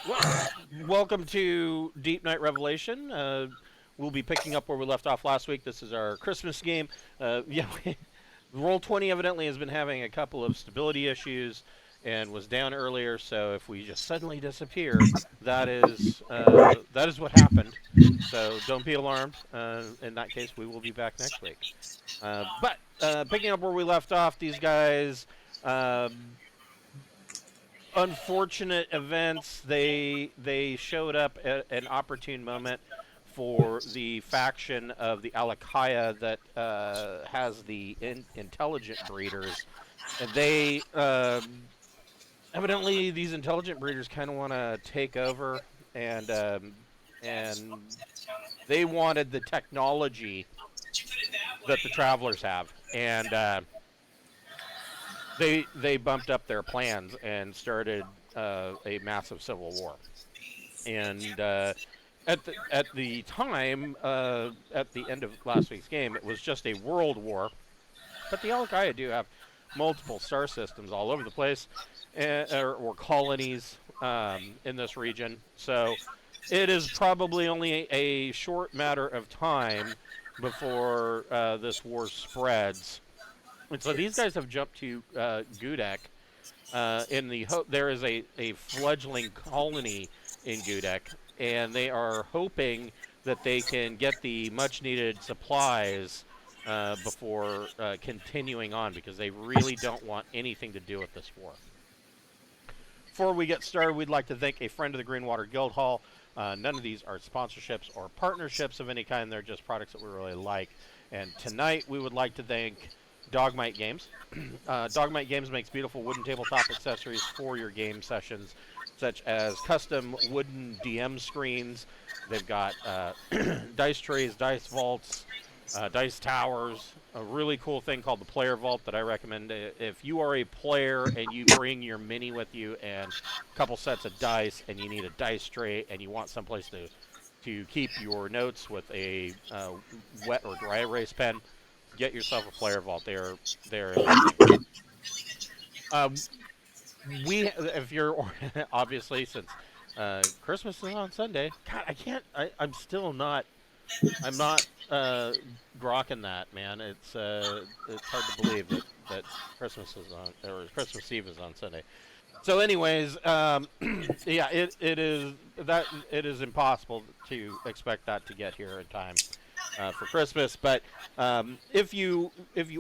Well, welcome to Deepnight Revelation. We'll be picking up where we left off last week. This is our Christmas game. Yeah, Roll20 evidently has been having a couple of stability issues and was down earlier. So if we just suddenly disappear, that is what happened. So don't be alarmed. In that case, we will be back next week. But picking up where we left off, these guys. Unfortunate events. They showed up at an opportune moment for the faction of the Alikaia that has the intelligent breeders, and they evidently these intelligent breeders kind of want to take over, and they wanted the technology that the travelers have, and they bumped up their plans and started a massive civil war. And at the time, at the end of last week's game, it was just a world war. But the Alikaia do have multiple star systems all over the place, or colonies in this region. So it is probably only a short matter of time before this war spreads. And so these guys have jumped to Ghoudek. In the there is a fledgling colony in Ghoudek, and they are hoping that they can get the much-needed supplies before continuing on, because they really don't want anything to do with this war. Before we get started, we'd like to thank a friend of the Greenwater Guildhall. None of these are sponsorships or partnerships of any kind. They're just products that we really like. And tonight, we would like to thank Dogmight Games. Dogmight Games makes beautiful wooden tabletop accessories for your game sessions, such as custom wooden DM screens. They've got dice trays, dice vaults, dice towers, a really cool thing called the player vault that I recommend. If you are a player and you bring your mini with you and a couple sets of dice, and you need a dice tray and you want someplace to keep your notes with a wet or dry erase pen, get yourself a player vault. They're if you're obviously, since Christmas is on Sunday. God, I can't. I'm still not. I'm not grokking that, man. It's hard to believe that Christmas is on, or Christmas Eve is on Sunday. So, anyways, yeah, it is impossible to expect that to get here in time for Christmas. But if you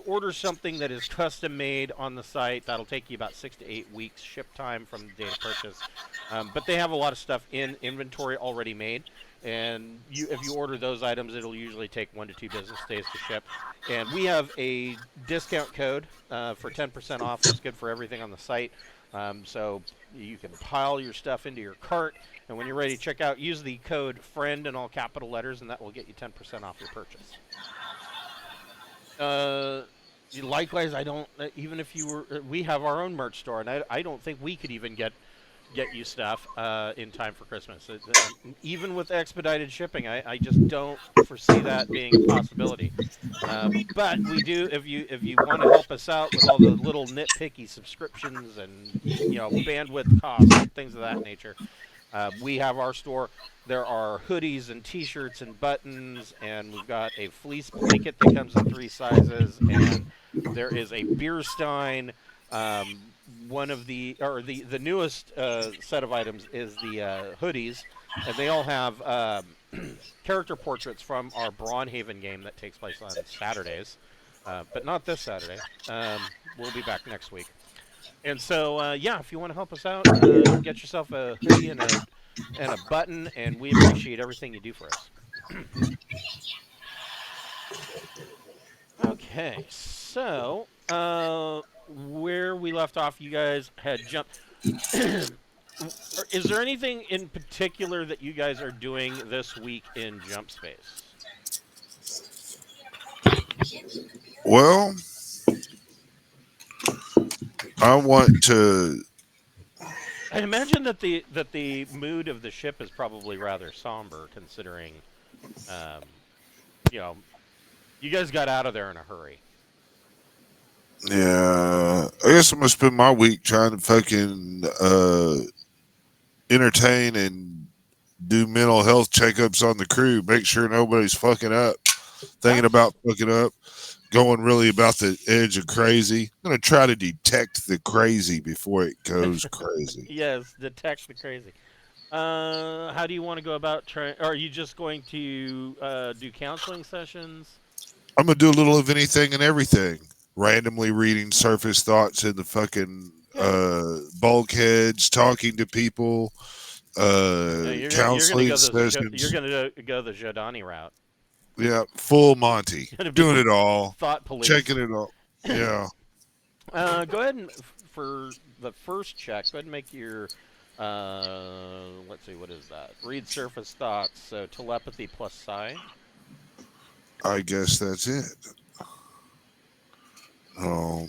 order something that is custom made on the site, that'll take you about 6 to 8 weeks ship time from the date of purchase. But they have a lot of stuff in inventory already made, and if you order those items, it'll usually take 1 to 2 business days to ship. And we have a discount code for 10% off. That's good for everything on the site. So you can pile your stuff into your cart, and when you're ready to check out, use the code FRIEND in all capital letters, and that will get you 10% off your purchase. Likewise, I don't. Even if you were, we have our own merch store, and I don't think we could even get you stuff in time for Christmas. Even with expedited shipping, I just don't foresee that being a possibility. But we do, if you want to help us out with all the little nitpicky subscriptions and bandwidth costs and things of that nature, we have our store. There are hoodies and T-shirts and buttons, and we've got a fleece blanket that comes in 3 sizes, and there is a beer stein. One of the newest set of items is the hoodies, and they all have character portraits from our Brawnhaven game that takes place on Saturdays, but not this Saturday. We'll be back next week. And so, yeah, if you want to help us out, get yourself a hoodie and a button, and we appreciate everything you do for us. Okay, so where we left off, you guys had jumped. Is there anything in particular that you guys are doing this week in Jump Space? Well, I want to. I imagine that the mood of the ship is probably rather somber, considering, you guys got out of there in a hurry. Yeah, I guess I'm gonna spend my week trying to fucking entertain and do mental health checkups on the crew. Make sure nobody's fucking up, thinking about fucking up, going really about the edge of crazy. I'm gonna try to detect the crazy before it goes crazy. Yes, detect the crazy. How do you want to go about trying? Are you just going to do counseling sessions? I'm gonna do a little of anything and everything. Randomly reading surface thoughts in the fucking Yeah. bulkheads, talking to people, Yeah, you're gonna counseling go you're sessions. gonna go the Jodani route. Yeah, full Monty, Gonna be doing it all, thought police. checking it all. Yeah, Go ahead and for the first check, go ahead and make your let's see, what is that? Read surface thoughts. So telepathy plus psi. I guess that's it. Oh,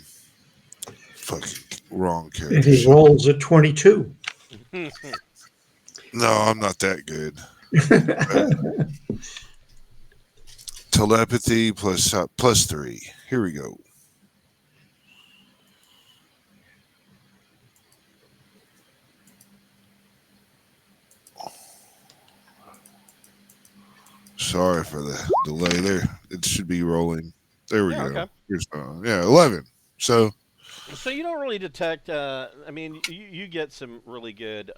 fucking wrong And character. he rolls a 22. No, I'm not that good. Telepathy plus 3. Here we go. Sorry for the delay there. It should be rolling. There we Yeah, go. okay. Here's, 11. So So you don't really detect. I mean, you get some really good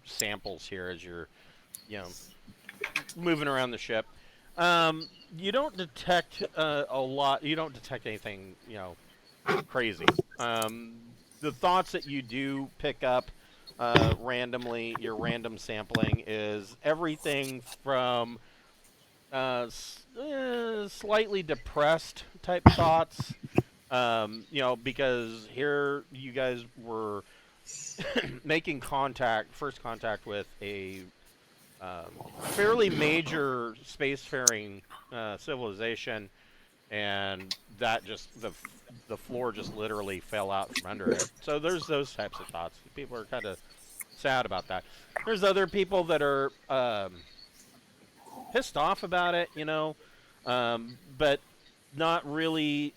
samples here as you're, you know, moving around the ship. You don't detect a lot. You don't detect anything, crazy. The thoughts that you do pick up randomly, your random sampling is everything from slightly depressed type thoughts. Because here you guys were making first contact with a fairly major spacefaring civilization, and that just the floor just literally fell out from under it. So there's those types of thoughts. People are kind of sad about that. There's other people that are pissed off about it, but not really,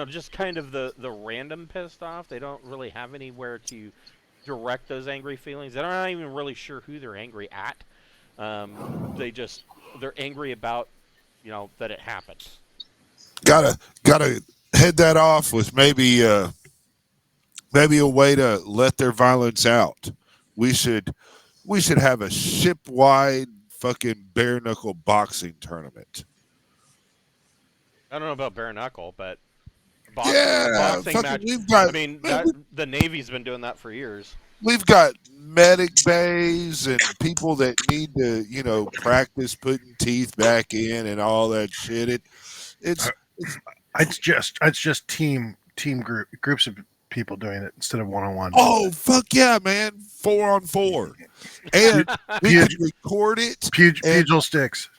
just kind of the random pissed off. They don't really have anywhere to direct those angry feelings. They're not even really sure who they're angry at. They're angry about, that it happened. gotta head that off with maybe a way to let their violence out. We should have a ship wide fucking bare knuckle boxing tournament. I don't know about bare knuckle, but Yeah, boxing fucking, match. we've got I mean, the Navy's been doing that for years. we've got medic bays and people that need to practice putting teeth back in and all that shit. It's It's just groups of people doing it instead of one-on-one. oh fuck yeah, man, 4-on-4, and we can record it. Pugil sticks.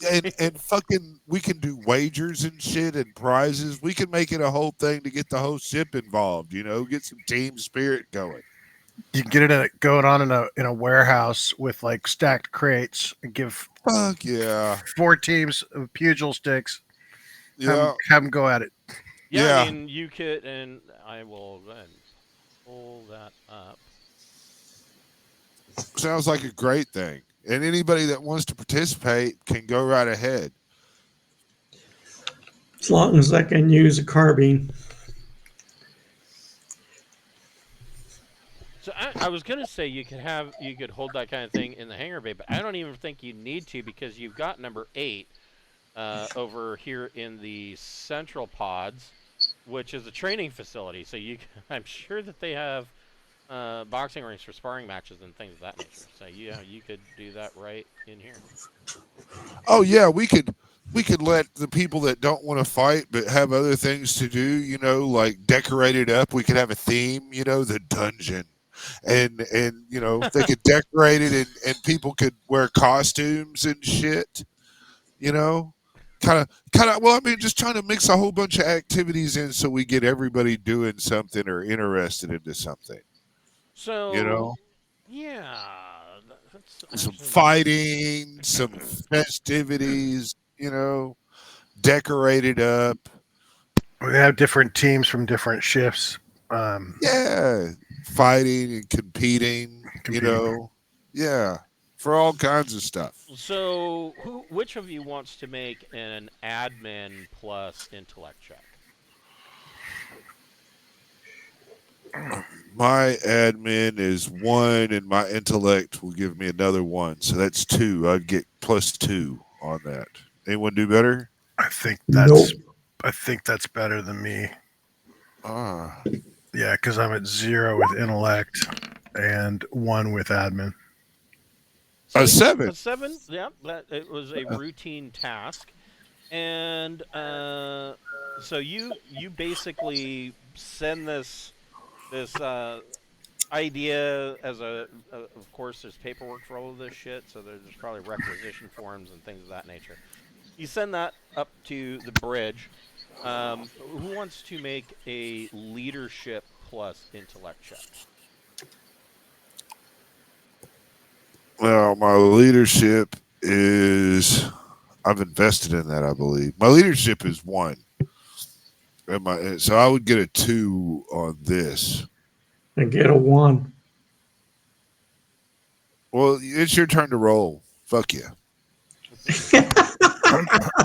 And fucking, we can do wagers and shit and prizes. We can make it a whole thing to get the whole ship involved. Get some team spirit going. You can get it going on in a warehouse with like stacked crates and give Fuck yeah, 4 teams of pugil sticks. yeah, Have them go at it. Yeah, I Yeah. mean, you could, and I will go ahead and pull that up. Sounds like a great thing. And anybody that wants to participate can go right ahead. As long as I can use a carbine. So I was gonna say you could hold that kind of thing in the hangar bay, but I don't even think you need to because you've got number 8 over here in the central pods, which is a training facility. So I'm sure that they have boxing rings for sparring matches and things of that nature. So yeah, you could do that right in here. Oh yeah, we could let the people that don't want to fight but have other things to do, like decorate it up. We could have a theme, the dungeon. And they could decorate it and people could wear costumes and shit, kind of well, I mean, just trying to mix a whole bunch of activities in so we get everybody doing something or interested into something. So yeah, that's Some actually fighting, some festivities, decorated up. We have different teams from different shifts. Yeah, fighting and competing. Competing. You know, yeah, for all kinds of stuff. So, which of you wants to make an admin plus intellect check? My admin is 1, and my intellect will give me another 1, so that's 2. I'd get +2 on that. Anyone do better? I think Nope. that's better than me. Ah, Yeah, because I'm at 0 with intellect and 1 with admin. a 7. A 7? Yeah, it was a routine task. And so you basically send this idea as of course there's paperwork for all of this shit, so there's probably requisition forms and things of that nature. You send that up to the bridge. Who wants to make a leadership plus intellect check? Well, my leadership is. I've invested in that, I believe. My leadership is 1. So I would get a 2 on this. And get a 1. Well, it's your turn to roll. Fuck you.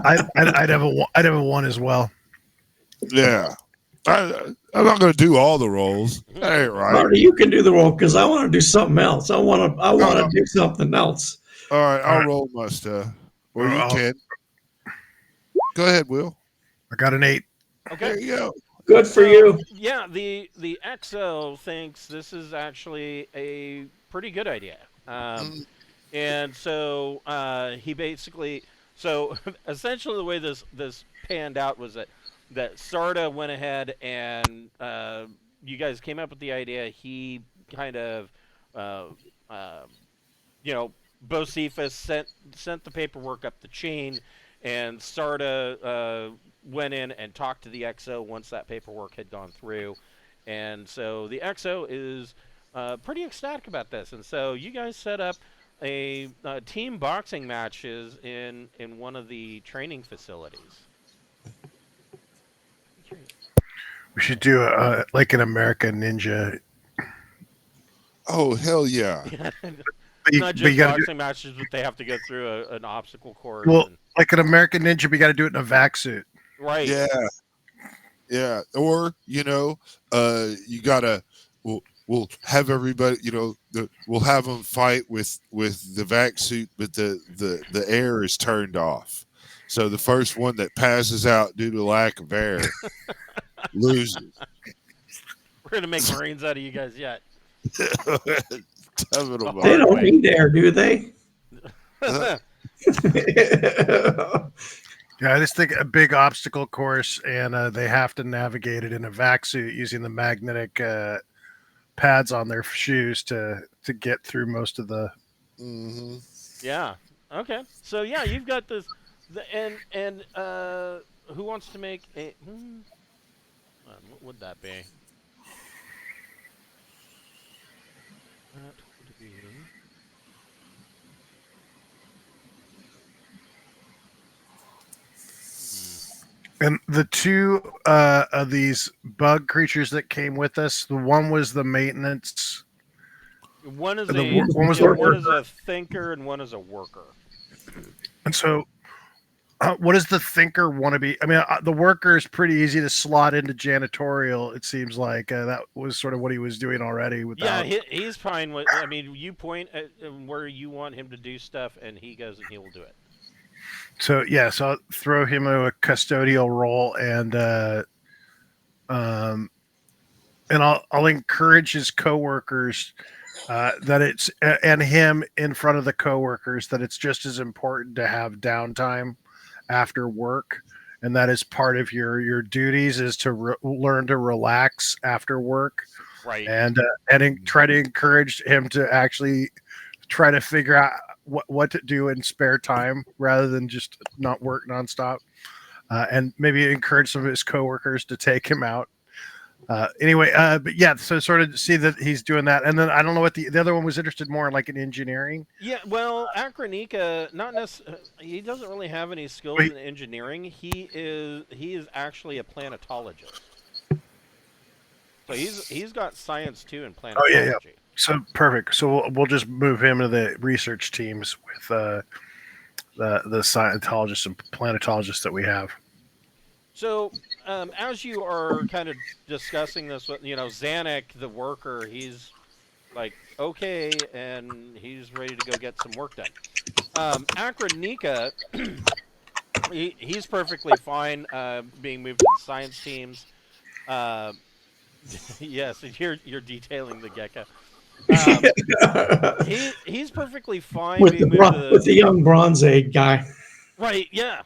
I'd have a 1 as well. Yeah. I'm not going to do all the rolls. That ain't right. Marty, you can do the roll because I want to do something else. I want to do something else. All right, I'll roll my stuff. Or you can. Go ahead, Will. I got an 8. Okay. There you go. Good for you. Yeah, the XO thinks this is actually a pretty good idea. And so he basically, so essentially the way this panned out was that Sarda went ahead and you guys came up with the idea. He kind of, Bocephus sent the paperwork up the chain, and Sarda went in and talked to the XO once that paperwork had gone through. And so the XO is pretty ecstatic about this. And so you guys set up a team boxing matches in one of the training facilities. We should do like an American Ninja. Oh, hell yeah. Not just boxing matches, but they have to go through an obstacle course. Well, like an American Ninja, we got to do it in a vac suit. Right. Yeah. Yeah. Or, you got to, we'll have everybody, we'll have them fight with the vac suit, but the air is turned off. So the first one that passes out due to lack of air loses. We're going to make Marines out of you guys yet. They don't need air, do they? Yeah, I just think a big obstacle course, and they have to navigate it in a vac suit using the magnetic pads on their shoes to get through most of the. Mm-hmm. Yeah. Okay. So yeah, you've got this, and who wants to make a? What would that be? That would be. And the two of these bug creatures that came with us, the one was the maintenance. One is one was a thinker and one is a worker. And so, what does the thinker want to be? I mean, the worker is pretty easy to slot into janitorial. It seems like that was sort of what he was doing already. Without... Yeah, he's fine with. I mean, you point at where you want him to do stuff, and he goes and he will do it. So yeah, so I'll throw him a custodial role, and I'll encourage his coworkers that it's and him in front of the coworkers that it's just as important to have downtime after work, and that is part of your duties is to learn to relax after work, right? And try to encourage him to actually try to figure out what to do in spare time rather than just not work nonstop, and maybe encourage some of his coworkers to take him out. Anyway, but yeah, so sort of see that he's doing that, and then I don't know what the other one was interested more in, like in engineering. Yeah, well, Akronika, not necessarily. He doesn't really have any skills in engineering. He is actually a planetologist. So he's got science too and planetology. Oh yeah. So perfect. So we'll just move him to the research teams with the scientologists and planetologists that we have. So as you are kind of discussing this with Zanuck, the worker, he's like okay, and he's ready to go get some work done. Akranika, he's perfectly fine being moved to the science teams. Yes, you're detailing the gecko. He's perfectly fine with being moved to with the young Bronze Age guy. Right, yeah.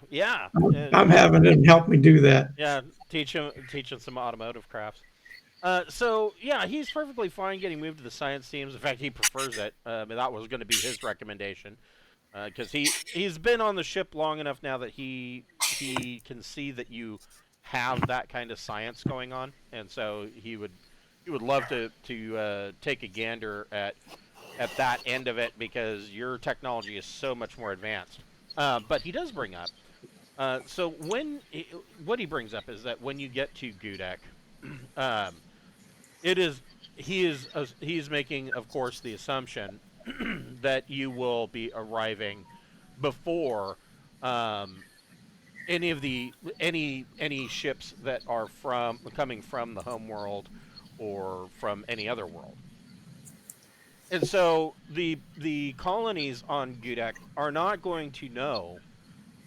I'm having him help me do that. Yeah, teach him some automotive crafts. So yeah, he's perfectly fine getting moved to the science teams. In fact, he prefers it. That was going to be his recommendation because he's been on the ship long enough now that he can see that you have that kind of science going on, and so he would love to take a gander at that end of it because your technology is so much more advanced. But he does bring up. So what he brings up is that when you get to Ghoudek, he's making, of course, the assumption that you will be arriving before any ships that are coming from the home world or from any other world. And so the colonies on Ghoudek are not going to know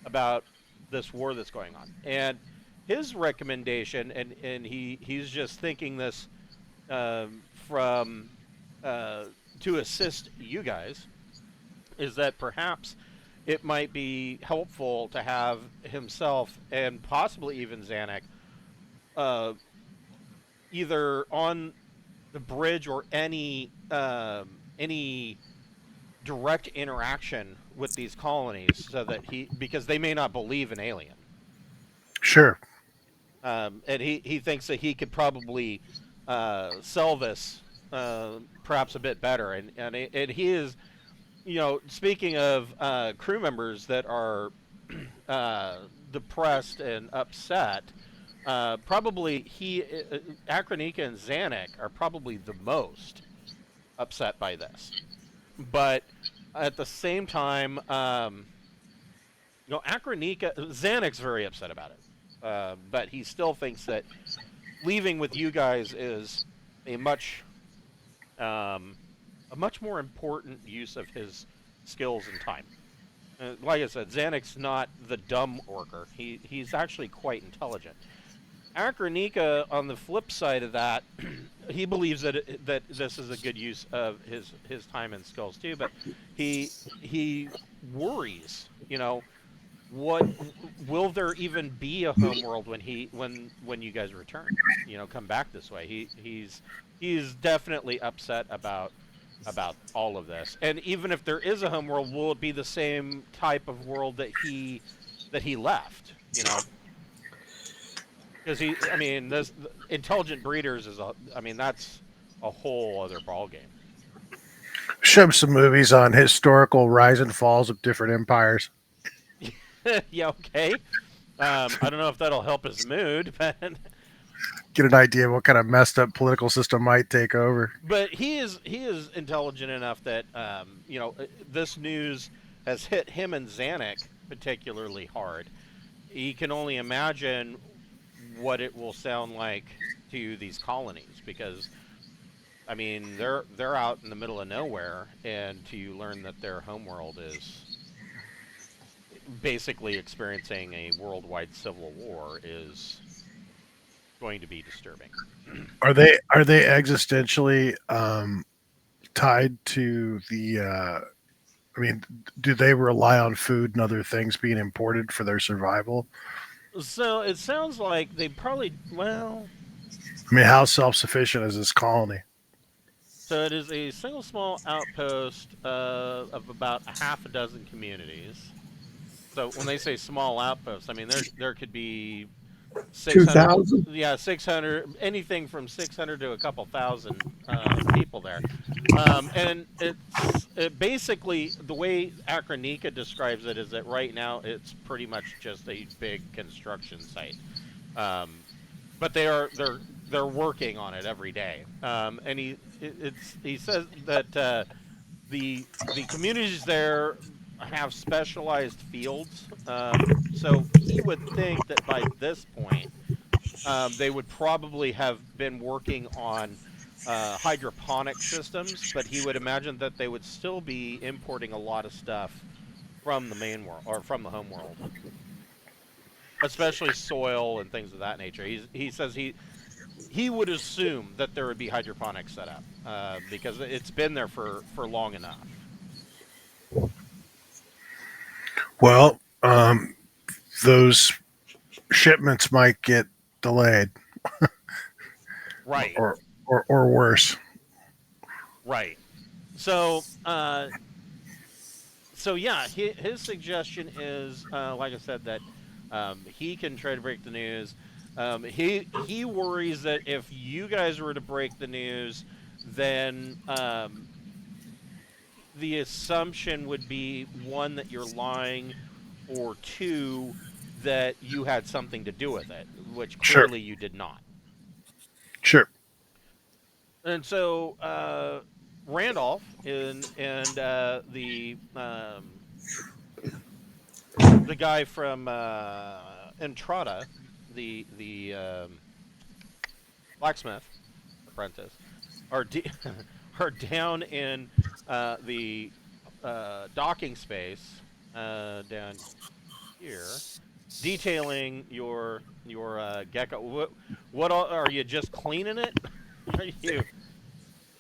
about this war that's going on. And his recommendation, and he's just thinking this to assist you guys, is that perhaps it might be helpful to have himself and possibly even Zanuck either on the bridge or any direct interaction with these colonies, so that because they may not believe in alien. Sure. And he thinks that he could probably sell this perhaps a bit better, and he is, speaking of crew members that are depressed and upset. Probably Akranika and Zanuck are probably the most upset by this, but at the same time, Zanuck's very upset about it, but he still thinks that leaving with you guys is a much more important use of his skills and time. Like I said, Zanuck's not the dumb worker. He's actually quite intelligent. Akranika, on the flip side of that, he believes that this is a good use of his time and skills too. But he worries, what will there even be a homeworld when you guys return? Come back this way. He's definitely upset about all of this. And even if there is a homeworld, will it be the same type of world that he left? Because this intelligent breeders that's a whole other ballgame. Show some movies on historical rise and falls of different empires. Yeah, okay. I don't know if that'll help his mood, but get an idea of what kind of messed up political system might take over. But he is intelligent enough that this news has hit him and Zanuck particularly hard. He can only imagine what it will sound like to these colonies, because they're out in the middle of nowhere, and to learn that their homeworld is basically experiencing a worldwide civil war is going to be disturbing. Are they existentially tied to the do they rely on food and other things being imported for their survival? So it sounds like they probably, how self-sufficient is this colony? So it is a single small outpost of about a half a dozen communities. So when they say small outposts, there could be 2,000? Yeah, 600, anything from 600 to a couple thousand people there. And it basically, the way Akranika describes it is that right now it's pretty much just a big construction site. But they're they're working on it every day. And he says that the communities there have specialized fields. So he would think that by this point, they would probably have been working on hydroponic systems, but he would imagine that they would still be importing a lot of stuff from the main world or from the home world, especially soil and things of that nature. He says he would assume that there would be hydroponics set up because it's been there for long enough. Well, those shipments might get delayed, Right. or worse. Right. So yeah, his suggestion is, like I said, that he can try to break the news. He worries that if you guys were to break the news, then the assumption would be, one, that you're lying, or two, that you had something to do with it, which clearly you did not. Sure. And so Randolph and the guy from Entrada, the blacksmith apprentice, are down in the docking space down here, detailing your gecko. What are you just cleaning it? Are you?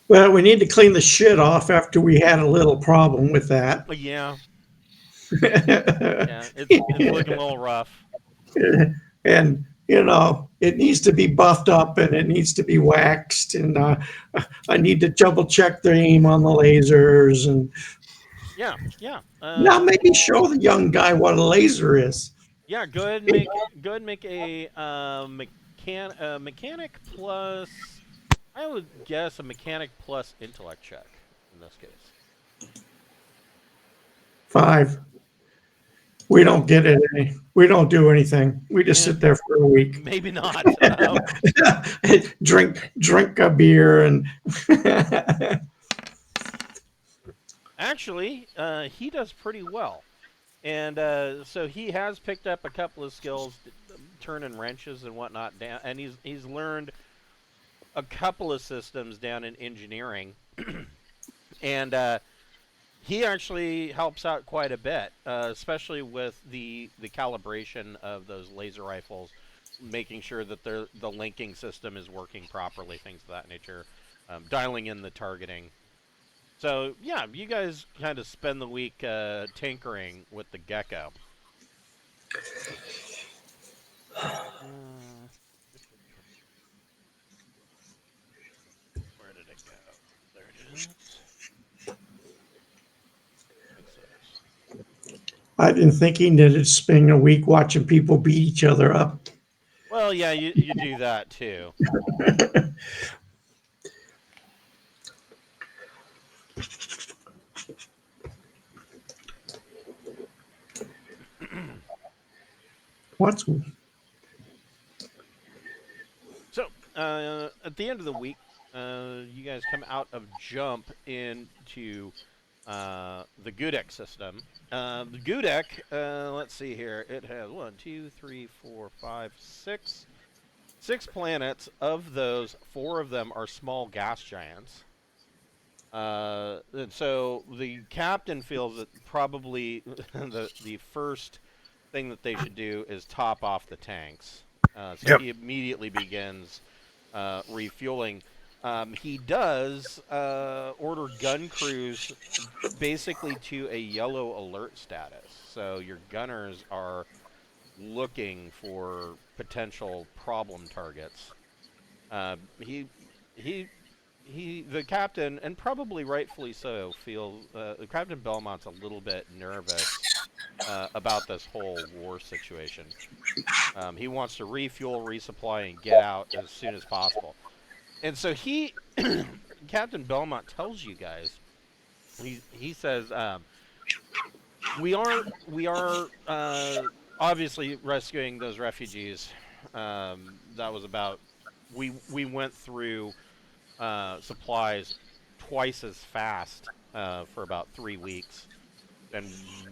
Well, we need to clean the shit off after we had a little problem with that. Yeah. Yeah, it's looking a little rough. And it needs to be buffed up and it needs to be waxed, and I need to double check the aim on the lasers, and Yeah. now maybe show the young guy what a laser is. Yeah, go ahead and make a mechanic plus. I would guess a mechanic plus intellect check in this case. 5. We don't get it. We don't do anything. We just sit there for a week. Maybe not. Drink a beer and. Actually, he does pretty well, and so he has picked up a couple of skills, turning wrenches and whatnot down, and he's learned a couple of systems down in engineering, and he actually helps out quite a bit, especially with the calibration of those laser rifles, making sure that the linking system is working properly, things of that nature, dialing in the targeting. So yeah, you guys kind of spend the week tinkering with the gecko. Where did it go? There it is. I've been thinking that it's spending a week watching people beat each other up. Well, yeah, you do that too. What's So, at the end of the week, you guys come out of jump into the Ghoudek system. The Ghoudek, let's see here. It has 1, 2, 3, 4, 5, 6. 6 planets. Of those, 4 of them are small gas giants. And so the captain feels that probably the first thing that they should do is top off the tanks. So he immediately begins refueling. He does order gun crews basically to a yellow alert status. So your gunners are looking for potential problem targets. The captain, and probably rightfully so, feels Captain Belmont's a little bit nervous about this whole war situation. He wants to refuel, resupply, and get out as soon as possible. And so Captain Belmont tells you guys, he says, we are obviously rescuing those refugees. That was about we went through supplies twice as fast for about 3 weeks than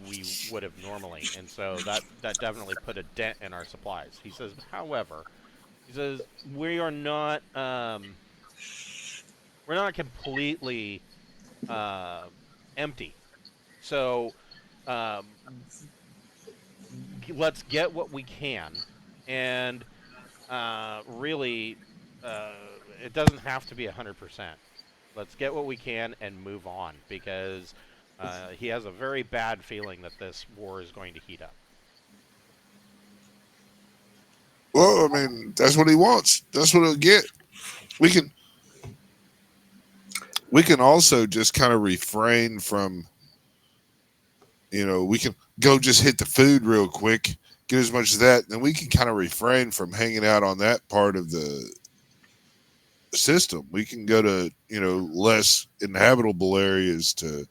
we would have normally, and so that definitely put a dent in our supplies. He says, however, he says we're not completely empty, so let's get what we can, and really, it doesn't have to be 100%. Let's get what we can and move on, because he has a very bad feeling that this war is going to heat up. Well, I mean, that's what he wants. That's what he'll get. We can also just kind of refrain from, we can go just hit the food real quick, get as much of that, then we can kind of refrain from hanging out on that part of the system. We can go to, less inhabitable areas to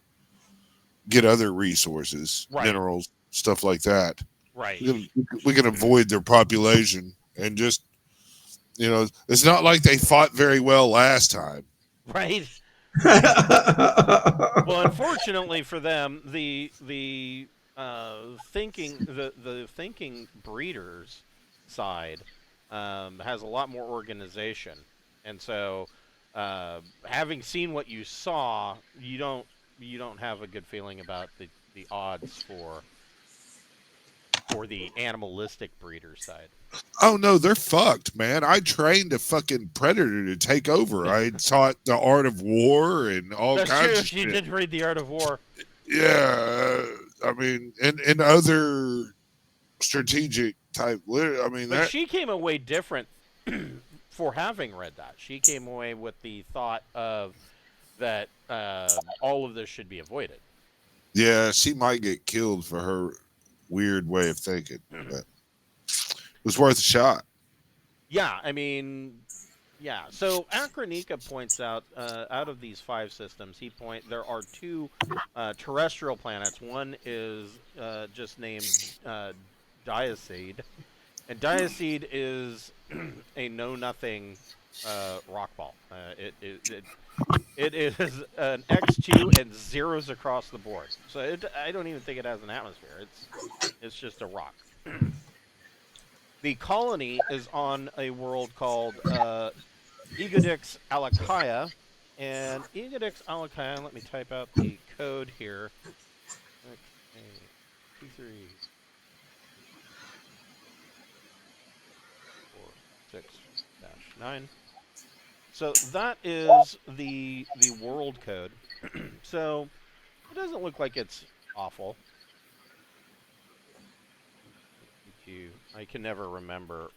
get other resources, Right. minerals, stuff like that. Right. We can avoid their population and just, it's not like they fought very well last time. Right. Well, unfortunately for them, the thinking breeders side has a lot more organization, and so having seen what you saw, you don't have a good feeling about the odds for the animalistic breeder side. Oh no, they're fucked, man. I trained a fucking predator to take over. I taught the art of war and all That's kinds true. of You shit. did read The Art of War. Yeah, I mean, and other strategic type. But she came away different for having read that. She came away with the thought of that all of this should be avoided. Yeah, she might get killed for her weird way of thinking, but it was worth a shot. Yeah, I mean, yeah. So Alikhernz points out, out of these 5 systems, there are 2 terrestrial planets. One is just named Diacide, and Diacide is a know-nothing rock ball. It is an X2 and zeros across the board. So I don't even think it has an atmosphere. It's just a rock. The colony is on a world called Eghoudix Alikaia, and Eghoudix Alikaia. Let me type out the code here. Okay, 2346-9. So that is the world code. So it doesn't look like it's awful. I can never remember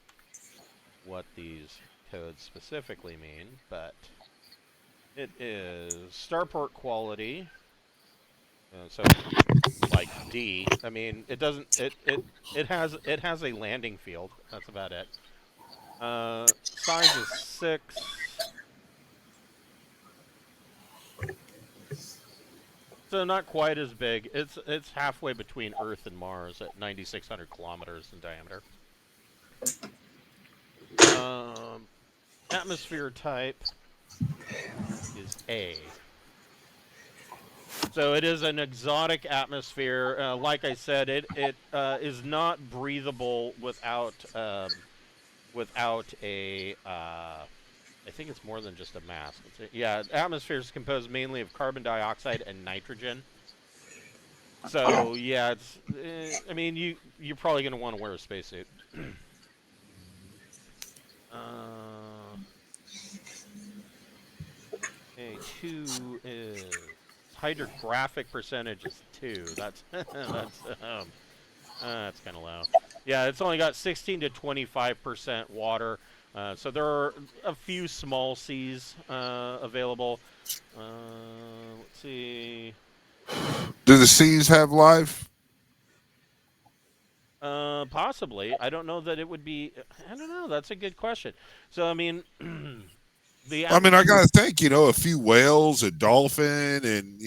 what these codes specifically mean, but it is starport quality. So like D. I mean, it doesn't. It has a landing field. That's about it. Size is 6. So not quite as big. It's halfway between Earth and Mars at 9,600 kilometers in diameter. Atmosphere type is A. So it is an exotic atmosphere. Like I said, it is not breathable without a. I think it's more than just a mask. Yeah, atmosphere is composed mainly of carbon dioxide and nitrogen. So yeah, it's. I mean, you're probably gonna want to wear a spacesuit. Okay, 2 is hydrographic percentage is 2. That's that's kind of low. Yeah, it's only got 16 to 25% water. So there are a few small seas available. Let's see. Do the seas have life? Possibly. I don't know that it would be. I don't know. That's a good question. So I mean, I gotta think. A few whales, a dolphin, and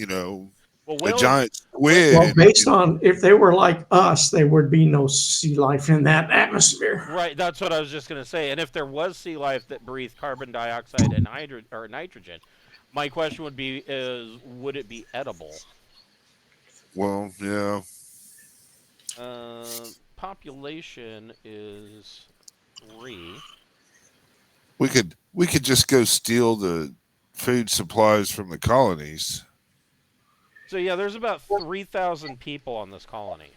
Well, a whales, giant squid. Well, based on if they were like us, there would be no sea life in that atmosphere. right? That's what I was just going to say. And if there was sea life that breathed carbon dioxide and nitrogen, my question would be: would it be edible? Well, yeah. Population is 3. We could just go steal the food supplies from the colonies. So yeah, there's about 3,000 people on this colony.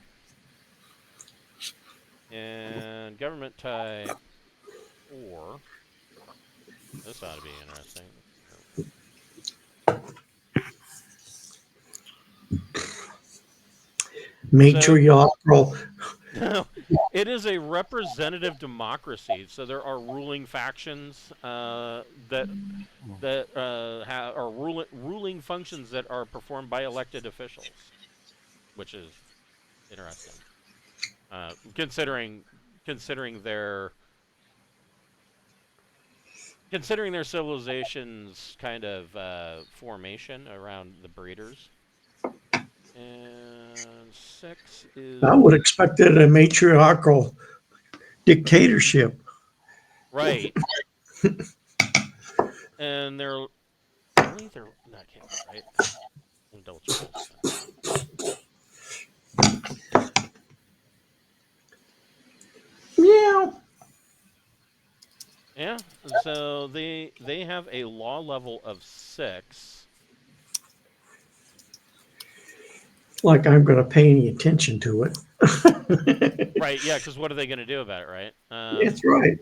And government type 4. This ought to be interesting. Matriarchal. It is a representative democracy, so there are ruling factions are ruling functions that are performed by elected officials, which is interesting. Considering their civilization's kind of formation around the breeders. And 6 is I would expect it a matriarchal dictatorship. right. And they're not right. Double check this. Yeah. Yeah, so they have a law level of 6. Like I'm going to pay any attention to it. Right, yeah, because what are they going to do about it, right? That's right.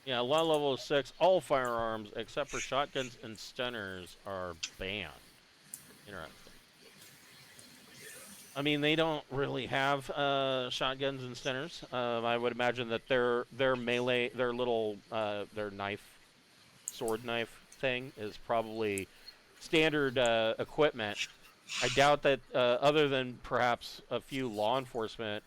Yeah, law level of 6. All firearms except for shotguns and stunners are banned. Interesting. I mean, they don't really have shotguns and stunners. I would imagine that their melee, their little their sword knife thing is probably standard equipment. I doubt that other than perhaps a few law enforcement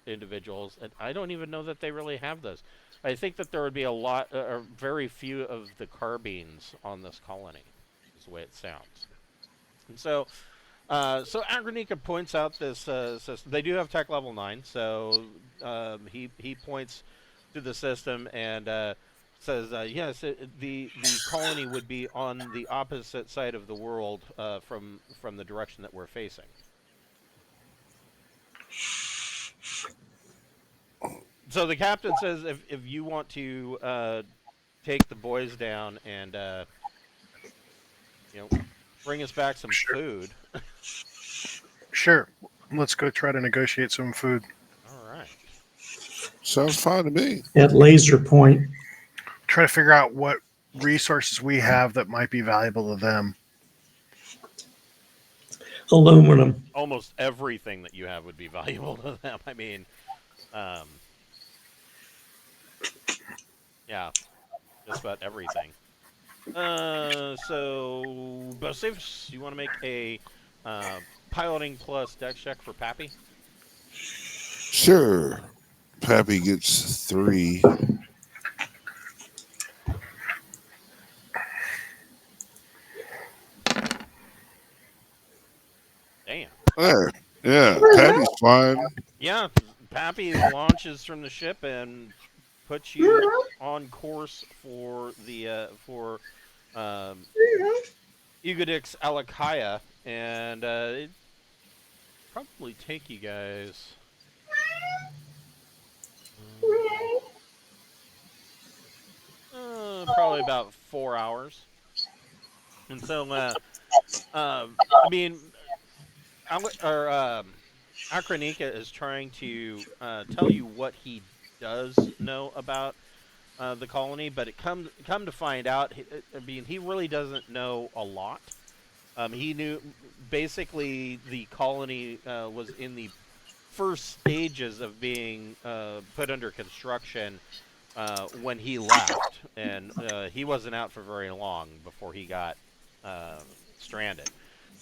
individuals, and I don't even know that they really have those. I think that there would be a lot, or very few of the carbines on this colony, is the way it sounds. And so Agrenica points out this system. They do have tech level 9, so he points to the system and says, yes, the colony would be on the opposite side of the world from the direction that we're facing. So the captain says, if you want to take the boys down and bring us back some food. Sure. Let's go try to negotiate some food. All right. Sounds fine to me. At laser point. Try to figure out what resources we have that might be valuable to them. Aluminum. Almost everything that you have would be valuable to them. I mean, yeah, just about everything. So, Bosafe, you want to make a piloting plus dex check for Pappy? Sure. Pappy gets 3. Damn. There. Yeah, Pappy's fine. Yeah, Pappy launches from the ship and puts you on course for the Eghoudix Alikaia, and it probably take you guys probably about 4 hours. And so, I mean, Agrenica is trying to tell you what he does know about the colony, but come to find out, he really doesn't know a lot. He knew basically the colony was in the first stages of being put under construction when he left, and he wasn't out for very long before he got stranded.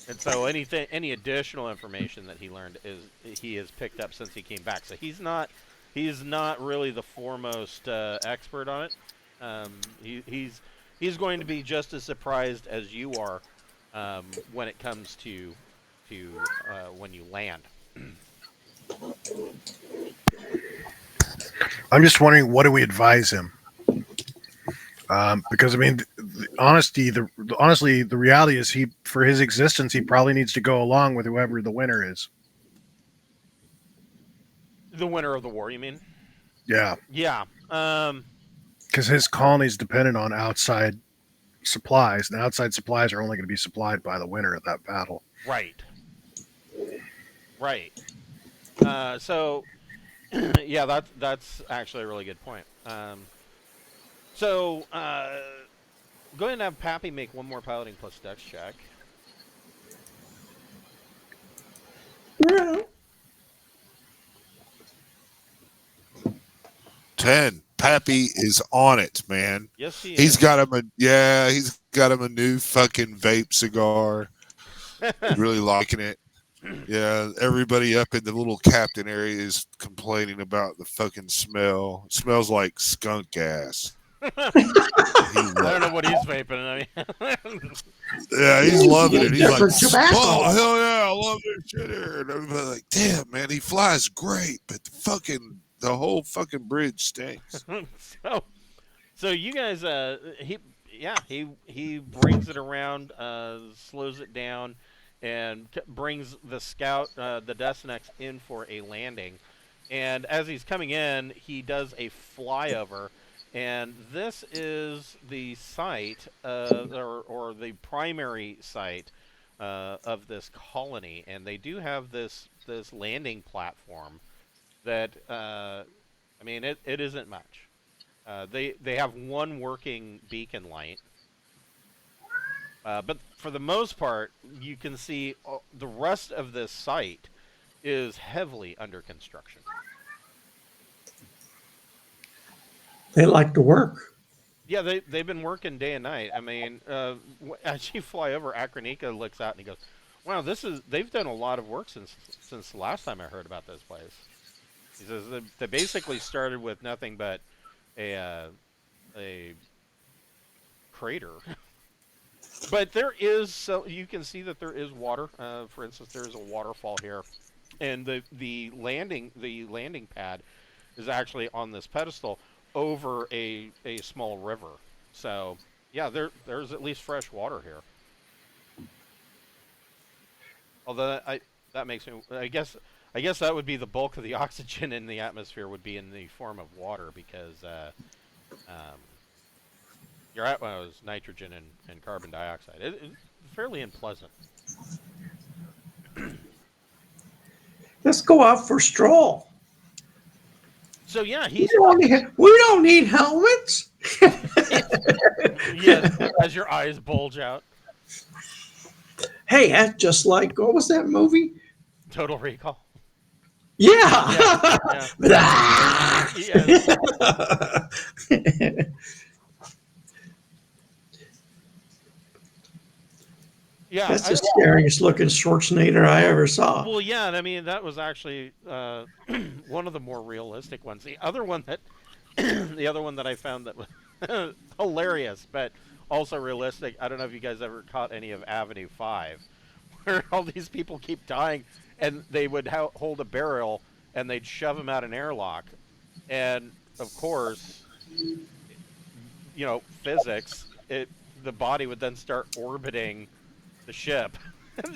And so any additional information that he learned he has picked up since he came back. So he's not really the foremost expert on it. He's going to be just as surprised as you are when it comes to when you land. I'm just wondering, what do we advise him? Because I mean, honestly, the reality is, for his existence, he probably needs to go along with whoever the winner is. The winner of the war, you mean? Yeah. Yeah. Because his colony is dependent on outside supplies, and outside supplies are only going to be supplied by the winner of that battle. Right. Right. So, yeah, that's actually a really good point. So, go ahead and have Pappy make one more piloting plus dex check. Yeah. 10. Pappy is on it, man. Yes, he is. He's got him a new fucking vape cigar. Really liking it. Yeah, everybody up in the little captain area is complaining about the fucking smell. It smells like skunk gas. I don't know what he's vaping. I mean, Yeah, he's loving it. He's like, Different tobacco. oh, hell yeah, I love this shit here. And everybody's like, damn, man, he flies great, but the whole fucking bridge stinks. so you guys, he brings it around, slows it down, and brings the scout, the Destinex, in for a landing. And as he's coming in, he does a flyover, and this is the site, or the primary site of this colony. And they do have this landing platform that, I mean, it isn't much. They have one working beacon light. But for the most part, you can see the rest of this site is heavily under construction. They like to work. Yeah, they've been working day and night. I mean, as you fly over, Akronika looks out and he goes, "Wow, they've done a lot of work since the last time I heard about this place." He says they basically started with nothing but a crater. But there is, so you can see that there is water. For instance, there is a waterfall here, and the landing pad is actually on this pedestal over a small river. So yeah, there's at least fresh water here. Although that makes me, I guess that would be the bulk of the oxygen in the atmosphere would be in the form of water, because your atmosphere is nitrogen and carbon dioxide. It's fairly unpleasant. Let's go out for a stroll. So yeah, We don't need helmets. yeah, as your eyes bulge out. Hey, that's just like, what was that movie? Total Recall. Yeah. Yeah. Yeah. Yeah, That's the scariest looking Schwarzenegger I ever saw. Well, yeah, I mean, that was actually one of the more realistic ones. The other one that I found that was hilarious, but also realistic. I don't know if you guys ever caught any of Avenue 5, where all these people keep dying, and they would hold a barrel and they'd shove them out an airlock, and of course, you know, physics. The body would then start orbiting the ship.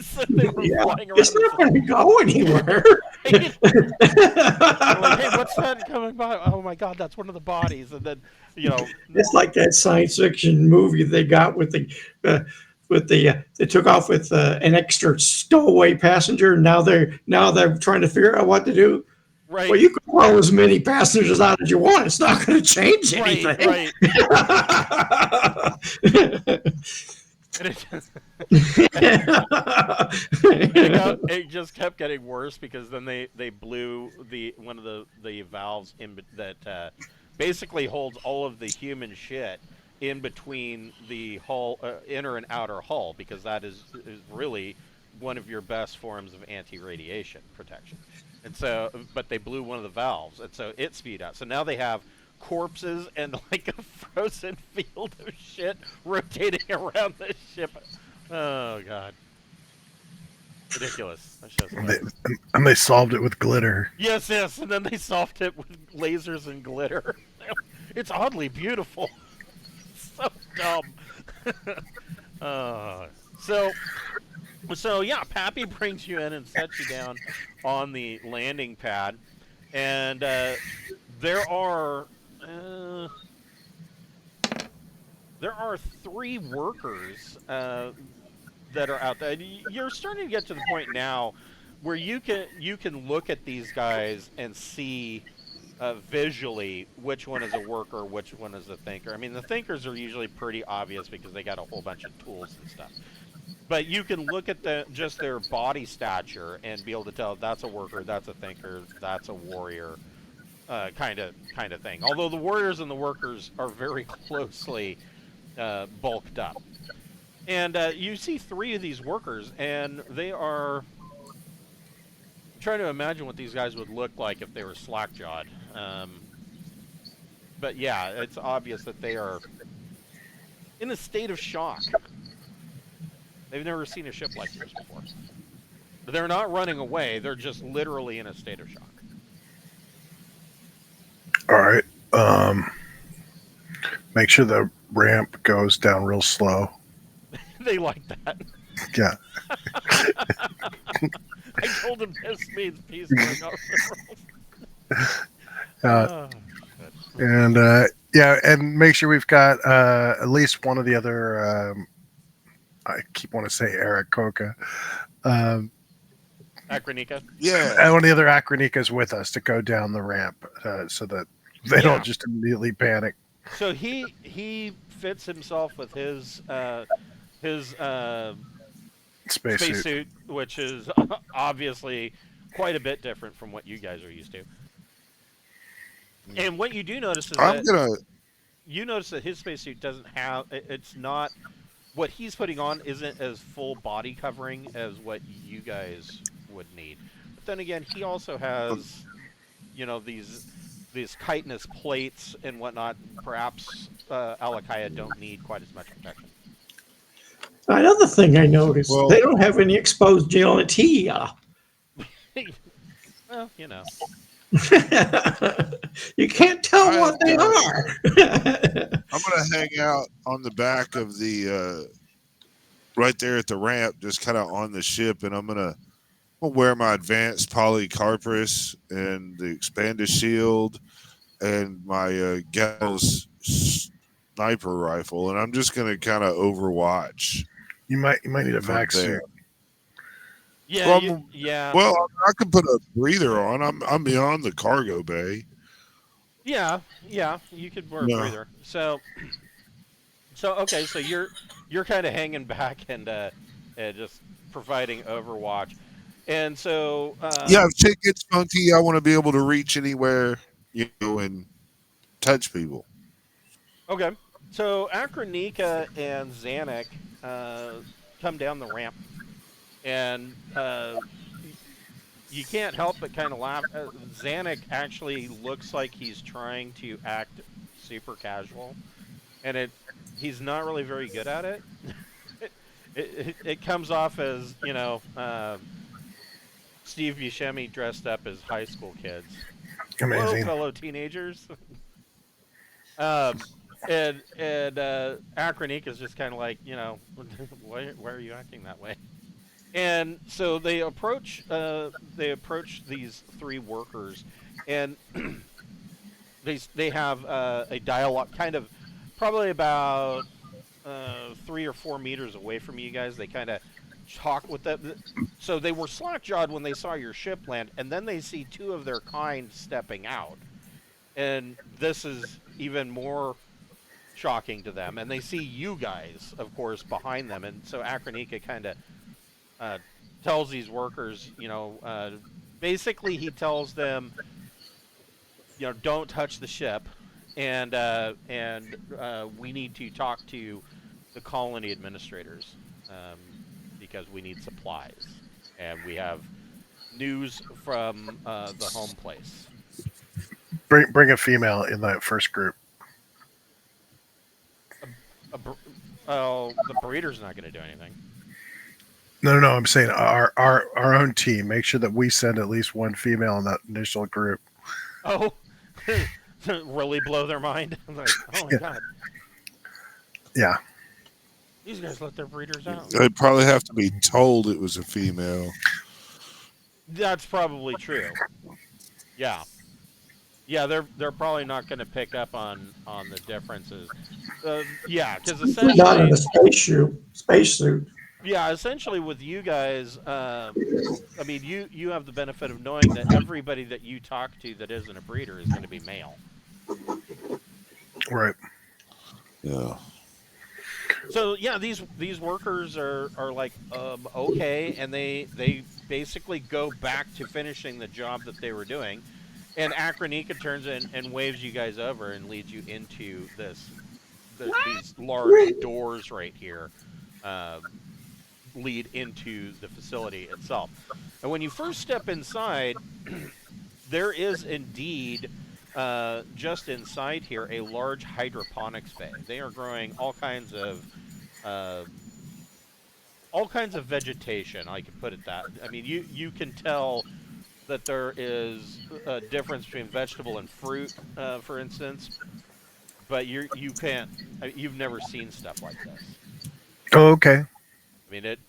So they were flying around. It's not going to go anywhere. Like, hey, what's that coming by? Oh my God, that's one of the bodies. And then, you know, it's like that science fiction movie they got with they took off with an extra stowaway passenger. Now they're trying to figure out what to do. right? Well, you can throw as many passengers out as you want. It's not going to change anything. Right. It just kept getting worse, because then they blew one of the valves that basically holds all of the human shit in between the hull, inner and outer hull, because that is really one of your best forms of anti-radiation protection. And so, but they blew one of the valves, and so it spewed out. So now they have corpses and like a frozen field of shit rotating around the ship Oh God. Ridiculous. That show's And they, hilarious. and they solved it with glitter. Yes, and then they solved it with lasers and glitter. It's oddly beautiful. So dumb. uh, so yeah, Pappy brings you in and sets you down on the landing pad, and there are 3 workers that are out there. You're starting to get to the point now where you can look at these guys and see visually which one is a worker, which one is a thinker. I mean, the thinkers are usually pretty obvious because they got a whole bunch of tools and stuff. But you can look at just their body stature and be able to tell that's a worker, that's a thinker, that's a warrior, kind of thing. Although the warriors and the workers are very closely bulked up. And you see 3 of these workers, and they are... I'm trying to imagine what these guys would look like if they were slack-jawed. But yeah, it's obvious that they are in a state of shock. They've never seen a ship like this before. But they're not running away, they're just literally in a state of shock. All right. Make sure the ramp goes down real slow. They like that. Yeah. I told him this means peace going off the Uh, and yeah, and make sure we've got at least one of the other. I keep wanting to say Eric Koka. Akranika? Yeah. And one of the other Akronikas with us to go down the ramp so that they don't just immediately panic. So he fits himself with his spacesuit, which is obviously quite a bit different from what you guys are used to. And what you do notice is you notice that his spacesuit doesn't have. It's not what he's putting on isn't as full body covering as what you guys would need. But then again, he also has, these chitinous plates and whatnot. Perhaps Alikaia don't need quite as much protection. Another thing I noticed, they don't have any exposed genetia. Well, You can't tell what they are. I'm going to hang out on the back of the, right there at the ramp, just kind of on the ship, and I'm going to wear my advanced polycarpus and the expanded shield and my Gauss sniper rifle, and I'm just going to kind of overwatch. You might need a vac suit. Yeah, Well, I can put a breather on. I'm beyond the cargo bay. Yeah, you could wear a breather. So okay, so you're kind of hanging back and just providing overwatch, and so yeah, if shit gets funky, I want to be able to reach anywhere, and touch people. Okay, so Akranika and Zanuck come down the ramp, and you can't help but kind of laugh. Zanuck actually looks like he's trying to act super casual, and he's not really very good at it. It comes off as, Steve Buscemi dressed up as high school kids. Amazing. Hello, fellow teenagers. And Akranika is just kind of like, why are you acting that way? And so they approach these 3 workers, and they have a dialogue, kind of probably about 3 or 4 meters away from you guys. They kind of talk with them. So they were slack-jawed when they saw your ship land, and then they see 2 of their kind stepping out, and this is even more shocking to them. And they see you guys, of course, behind them, and so Akranika kind of tells these workers, basically he tells them, don't touch the ship, and we need to talk to the colony administrators because we need supplies, and we have news from the home place. Bring a female in that first group. The breeder's not going to do anything. No. I'm saying our own team. Make sure that we send at least one female in that initial group. Oh, really blow their mind. I'm like, oh my god, Yeah. these guys let their breeders out. They'd probably have to be told it was a female. That's probably true. Yeah. Yeah, they're probably not going to pick up on the differences. Yeah, because Not in essentially, a spacesuit. yeah, essentially with you guys, I mean, you have the benefit of knowing that everybody that you talk to that isn't a breeder is going to be male. Right. Yeah. So yeah, these workers are like okay, and they basically go back to finishing the job that they were doing, and Alikhernz turns in and waves you guys over and leads you into these large doors right here, lead into the facility itself. And when you first step inside, there is indeed just inside here a large hydroponics bay. They are growing all kinds of vegetation. I could put it that. I mean, you can tell that there is a difference between vegetable and fruit, for instance, but you can't. You've never seen stuff like this. Oh, okay. I mean, it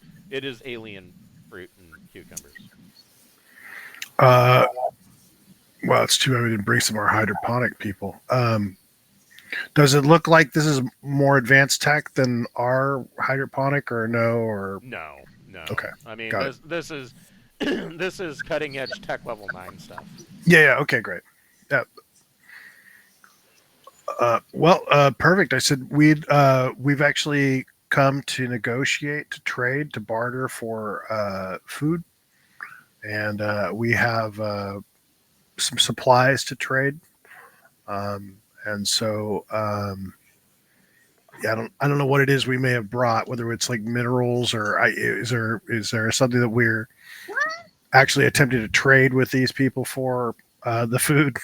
is alien fruit and cucumbers. Well, it's too bad we didn't bring some more hydroponic people. Does it look like this is more advanced tech than our hydroponic, or no? Or No. Okay. I mean, Got this is this is cutting edge tech level 9 stuff. yeah. Okay, great. Yeah. Perfect. I said we've actually come to negotiate, to trade, to barter for food, and we have some supplies to trade. And so, yeah, I don't know what it is we may have brought, whether it's like minerals or is there something that we're actually attempting to trade with these people for the food?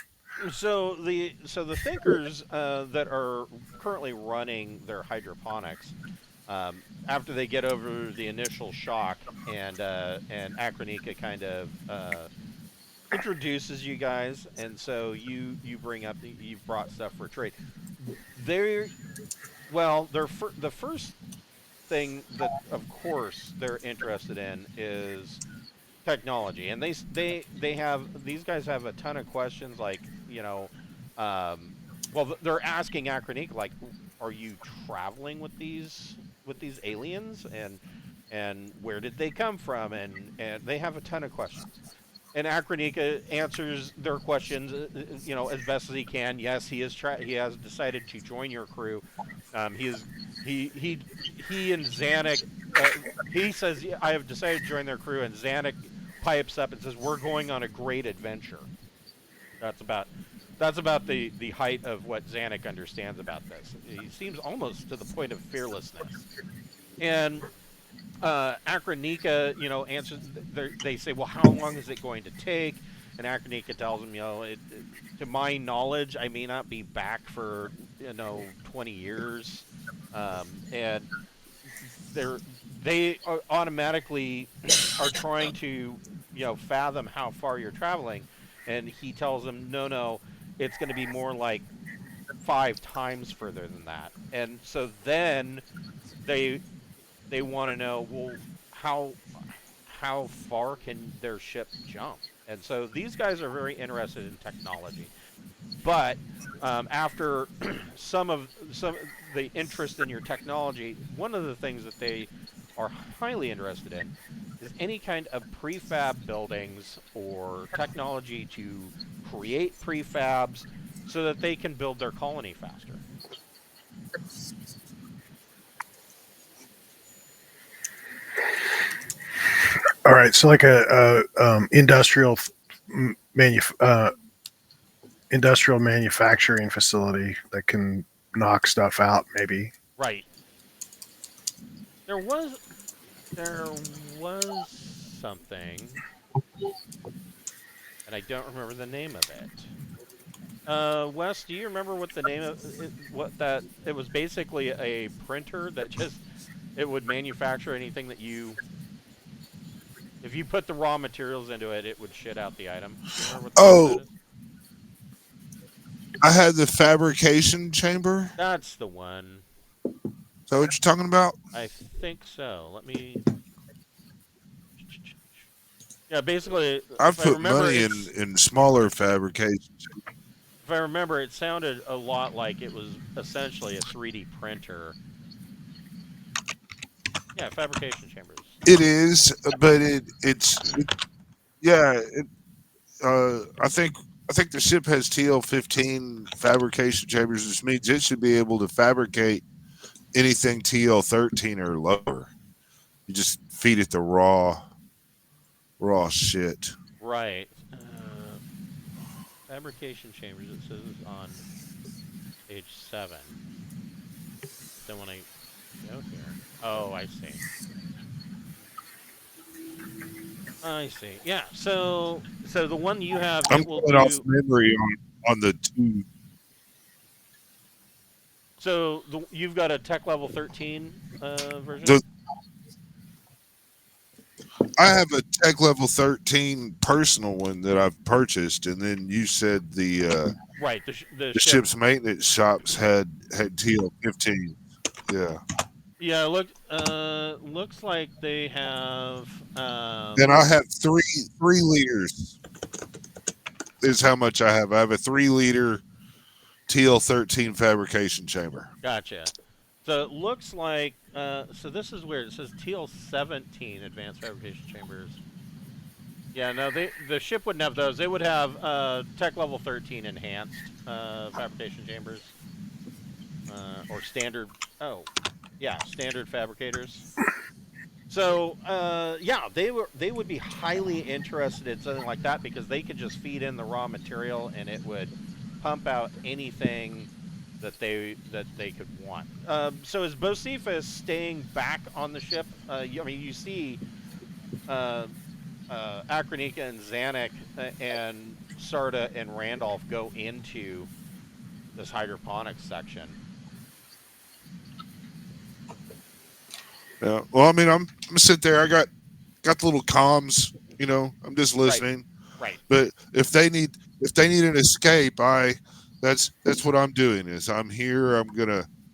So the thinkers that are currently running their hydroponics, after they get over the initial shock, and Alikhernz kind of introduces you guys, and so you bring up you've brought stuff for trade. The first thing that of course they're interested in is technology, and they have, these guys have a ton of questions, like, you know, they're asking Alikhernz, like, are you traveling with these aliens, and where did they come from, and they have a ton of questions. And Alikhernz answers their questions, you know, as best as he can. Yes, he has decided to join your crew. He and Zanuck. He says, I have decided to join their crew, and Zanuck pipes up and says, we're going on a great adventure. That's about the height of what Zanuck understands about this. He seems almost to the point of fearlessness. And Alikhernz, you know, answers. They say, well, how long is it going to take? And Alikhernz tells them, you know, to my knowledge, I may not be back for, you know, 20 years. And they automatically are trying to, you know, fathom how far you're traveling. And he tells them, no, it's going to be more like 5 times further than that. And so then they want to know, well, how far can their ship jump? And so these guys are very interested in technology. But after some of the interest in your technology, one of the things that they are highly interested in is any kind of prefab buildings or technology to create prefabs so that they can build their colony faster. All right, so like a industrial manufacturing facility that can knock stuff out, maybe. Right. There was something, and I don't remember the name of it. Wes, do you remember what the name of it, it was basically a printer that just, it would manufacture anything that you If you put the raw materials into it, it would shit out the item. Do you remember what Oh, that is? I had the fabrication chamber. That's the one. Is that what you're talking about? I think so. Let me. Yeah, basically, I've if I put remember, money in smaller fabrications. if I remember, it sounded a lot like it was essentially a 3D printer. Yeah, fabrication chambers. It is, but yeah. I think the ship has TL-15 fabrication chambers, which means it should be able to fabricate anything TL-13 or lower. You just feed it the raw shit. Right. Fabrication chambers, it says on page 7. Then when I go here. Oh, I see. I see. Yeah, so the one you have, I'm it will going off do... memory on the two. So you've got a tech level 13 version? I have a tech level 13 personal one that I've purchased, and then you said the right, the ship's maintenance shops had TL-15. Yeah. Yeah, looks like they have. Then I have 3 liters. Is how much I have. I have a 3 liter TL-13 fabrication chamber. Gotcha. So it looks like. So this is weird. It says TL-17 advanced fabrication chambers. Yeah, no, the ship wouldn't have those. They would have tech level 13 enhanced fabrication chambers, or standard. Oh, yeah, standard fabricators. So yeah, they would be highly interested in something like that because they could just feed in the raw material and it would pump out anything that they could want. So is Bocephus staying back on the ship? I mean, you see Akranika and Zanuck and Sarda and Randolph go into this hydroponics section. Yeah. Well, I mean, I'm gonna sit there. I got the little comms. You know, I'm just listening. Right. But if they need an escape, that's what I'm doing. Is I'm here.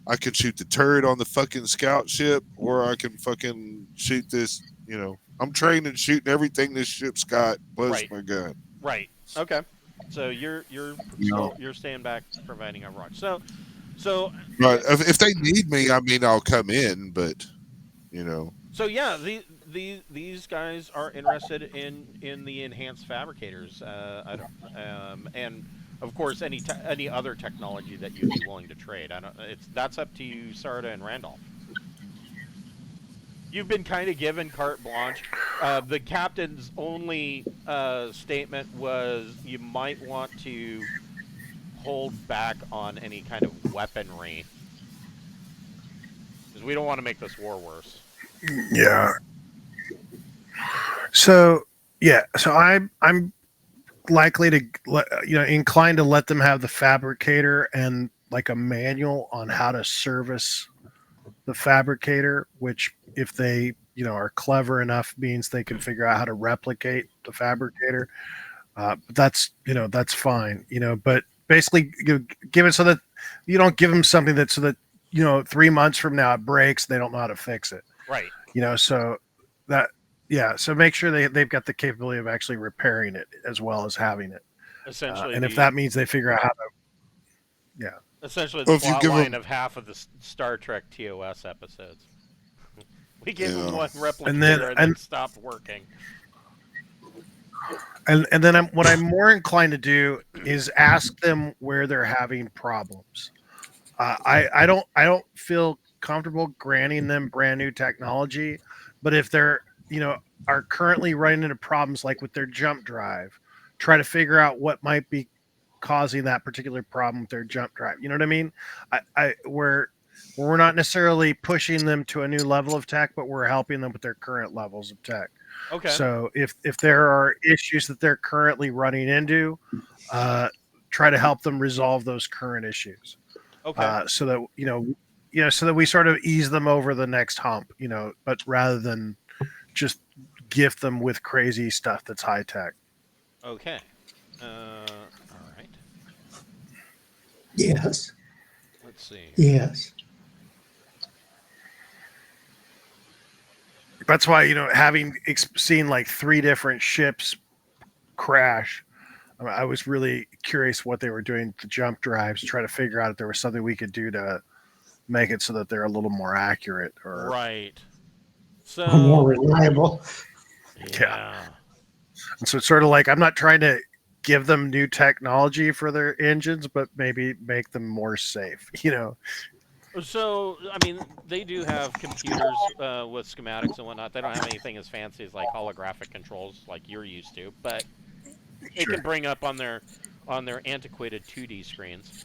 I can shoot the turret on the fucking scout ship, or I can fucking shoot this. You know, I'm trained in shooting everything this ship's got, plus my gun. Right. Okay. So you're staying back, providing a watch. So. But if they need me, I mean, I'll come in. But you know. So yeah, these guys are interested in the enhanced fabricators. And of course any other technology that you'd be willing to trade. That's up to you, Sarda and Randolph. You've been kind of given carte blanche. The captain's only statement was you might want to hold back on any kind of weaponry because we don't want to make this war worse. Yeah. So I'm likely to inclined to let them have the fabricator and like a manual on how to service the fabricator, which if they are clever enough means they can figure out how to replicate the fabricator. That's fine, but basically give it so that you don't give them something that so that 3 months from now it breaks, they don't know how to fix it. Right. So that, so make sure they've got the capability of actually repairing it as well as having it. Essentially. And if that means they figure out how to, essentially the plot line of half of the Star Trek TOS episodes. We gave them one replicator and then it stopped working. And then what I'm more inclined to do is ask them where they're having problems. I don't feel comfortable granting them brand new technology, but if they're are currently running into problems like with their jump drive, try to figure out what might be causing that particular problem with their jump drive. You know what I mean? We're not necessarily pushing them to a new level of tech, but we're helping them with their current levels of tech. Okay. So if there are issues that they're currently running into, try to help them resolve those current issues. Okay. So that so that we sort of ease them over the next hump, but rather than just gift them with crazy stuff that's high tech. Okay. All right. Yes. Let's see. Yes. That's why, having seen like 3 different ships crash, I was really curious what they were doing to jump drives, try to figure out if there was something we could do to make it so that they're a little more accurate. Or Right. So Or more reliable. Yeah. And so it's sort of like, I'm not trying to give them new technology for their engines, but maybe make them more safe, So, I mean, they do have computers with schematics and whatnot. They don't have anything as fancy as like holographic controls like you're used to, but they can bring up on their antiquated 2D screens.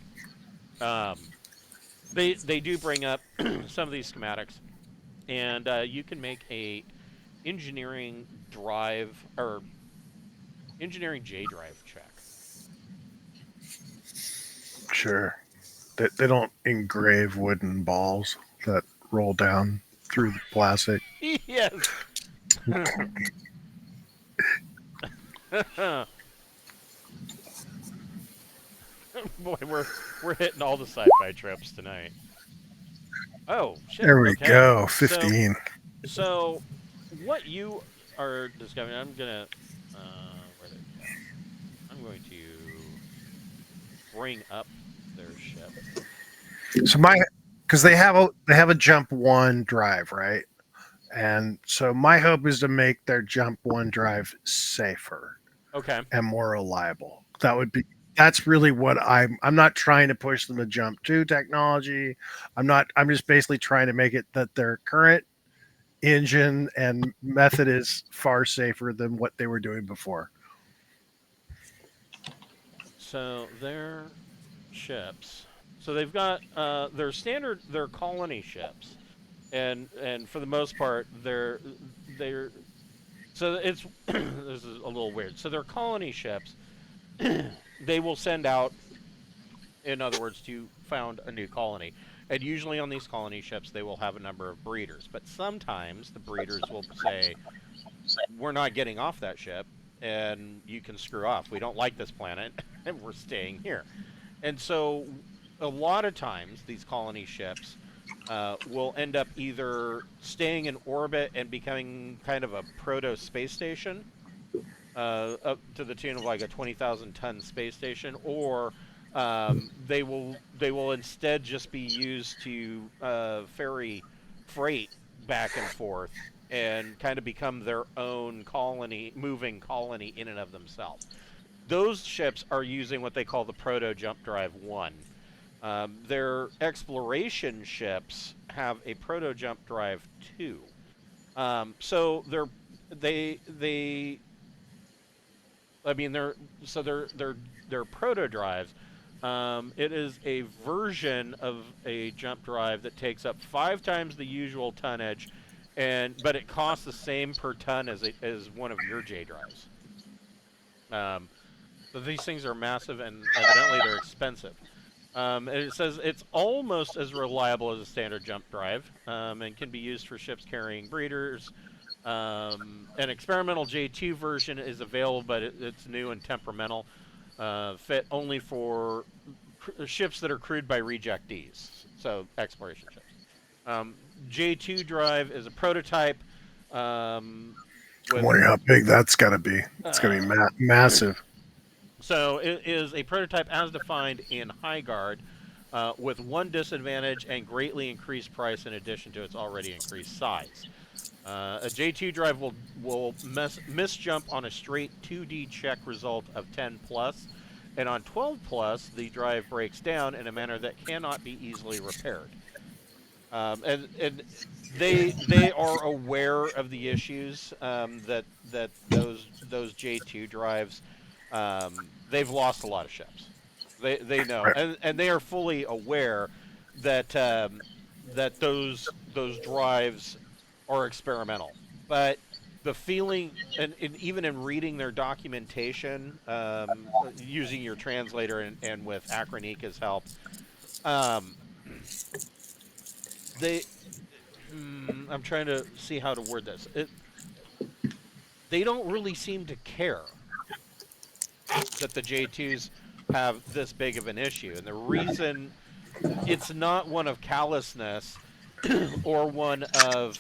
They do bring up some of these schematics, and you can make a engineering drive or engineering J drive check. Sure. They don't engrave wooden balls that roll down through the plastic. Yes. Boy, we're hitting all the sci-fi tropes tonight. Oh, shit. There we okay. go. 15. So, what you are discovering, I'm gonna I'm going to bring up their ship. So because they have a jump 1 drive, right? And so my hope is to make their jump 1 drive safer. Okay. And more reliable. That's really what I'm not trying to push them to jump 2 technology. I'm just basically trying to make it that their current engine and method is far safer than what they were doing before. So their ships. So they've got their colony ships. And for the most part they're so it's this is a little weird. So they're colony ships. They will send out, in other words, to found a new colony. And usually on these colony ships, they will have a number of breeders. But sometimes the breeders will say, we're not getting off that ship, and you can screw off. We don't like this planet, and we're staying here. And so a lot of times, these colony ships will end up either staying in orbit and becoming kind of a proto-space station, up to the tune of like a 20,000 ton space station, or they will instead just be used to ferry freight back and forth and kind of become their own moving colony in and of themselves. Those ships are using what they call the Proto Jump Drive 1. Their exploration ships have a Proto Jump Drive 2. So they're proto drives. It is a version of a jump drive that takes up 5 times the usual tonnage, but it costs the same per ton as one of your J drives. So these things are massive, and evidently they're expensive. And it says it's almost as reliable as a standard jump drive, and can be used for ships carrying breeders. An experimental J2 version is available, but it's new and temperamental. Fit only for ships that are crewed by rejectees, so exploration ships. J2 drive is a prototype. I wonder how big that's got to be. It's going to be massive. So it is a prototype as defined in High Guard, with 1 disadvantage and greatly increased price in addition to its already increased size. A J2 drive will misjump on a straight 2D check result of 10+, and on 12+, the drive breaks down in a manner that cannot be easily repaired. And they are aware of the issues that those J2 drives. They've lost a lot of ships. They know, Right. and they are fully aware that that those drives are experimental. But the feeling, and even in reading their documentation, using your translator and with Akronika's help, I'm trying to see how to word this. they don't really seem to care that the J2s have this big of an issue. And the reason it's not one of callousness or one of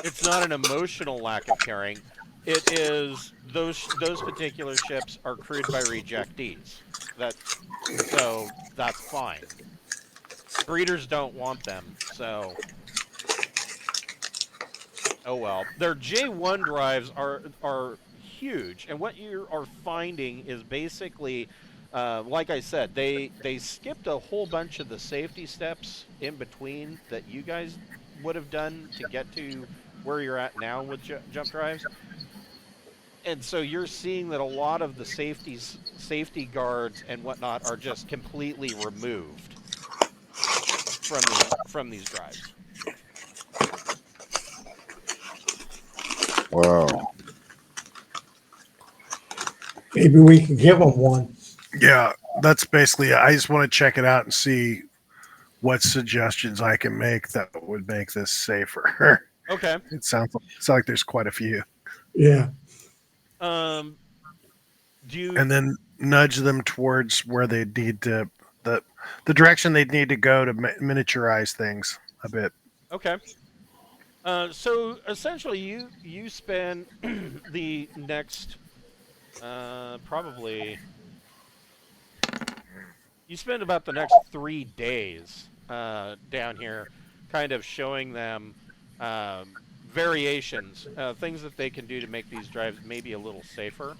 it's not an emotional lack of caring. It is those particular ships are crewed by rejectees. So that's fine. Breeders don't want them, so oh well. Their J1 drives are huge, and what you are finding is basically, like I said, they skipped a whole bunch of the safety steps in between that you guys would have done to get to where you're at now with jump drives. And so you're seeing that a lot of the safety guards and whatnot are just completely removed from these drives. Wow. Maybe we can give them one. Yeah, that's basically it. I just want to check it out and see what suggestions I can make that would make this safer. Okay. It sounds like there's quite a few. Yeah. Do you And then nudge them towards where they need to, the direction they'd need to go to miniaturize things a bit. Okay. So essentially, you spend the next probably you spend about the next 3 days down here, kind of showing them variations, things that they can do to make these drives maybe a little safer.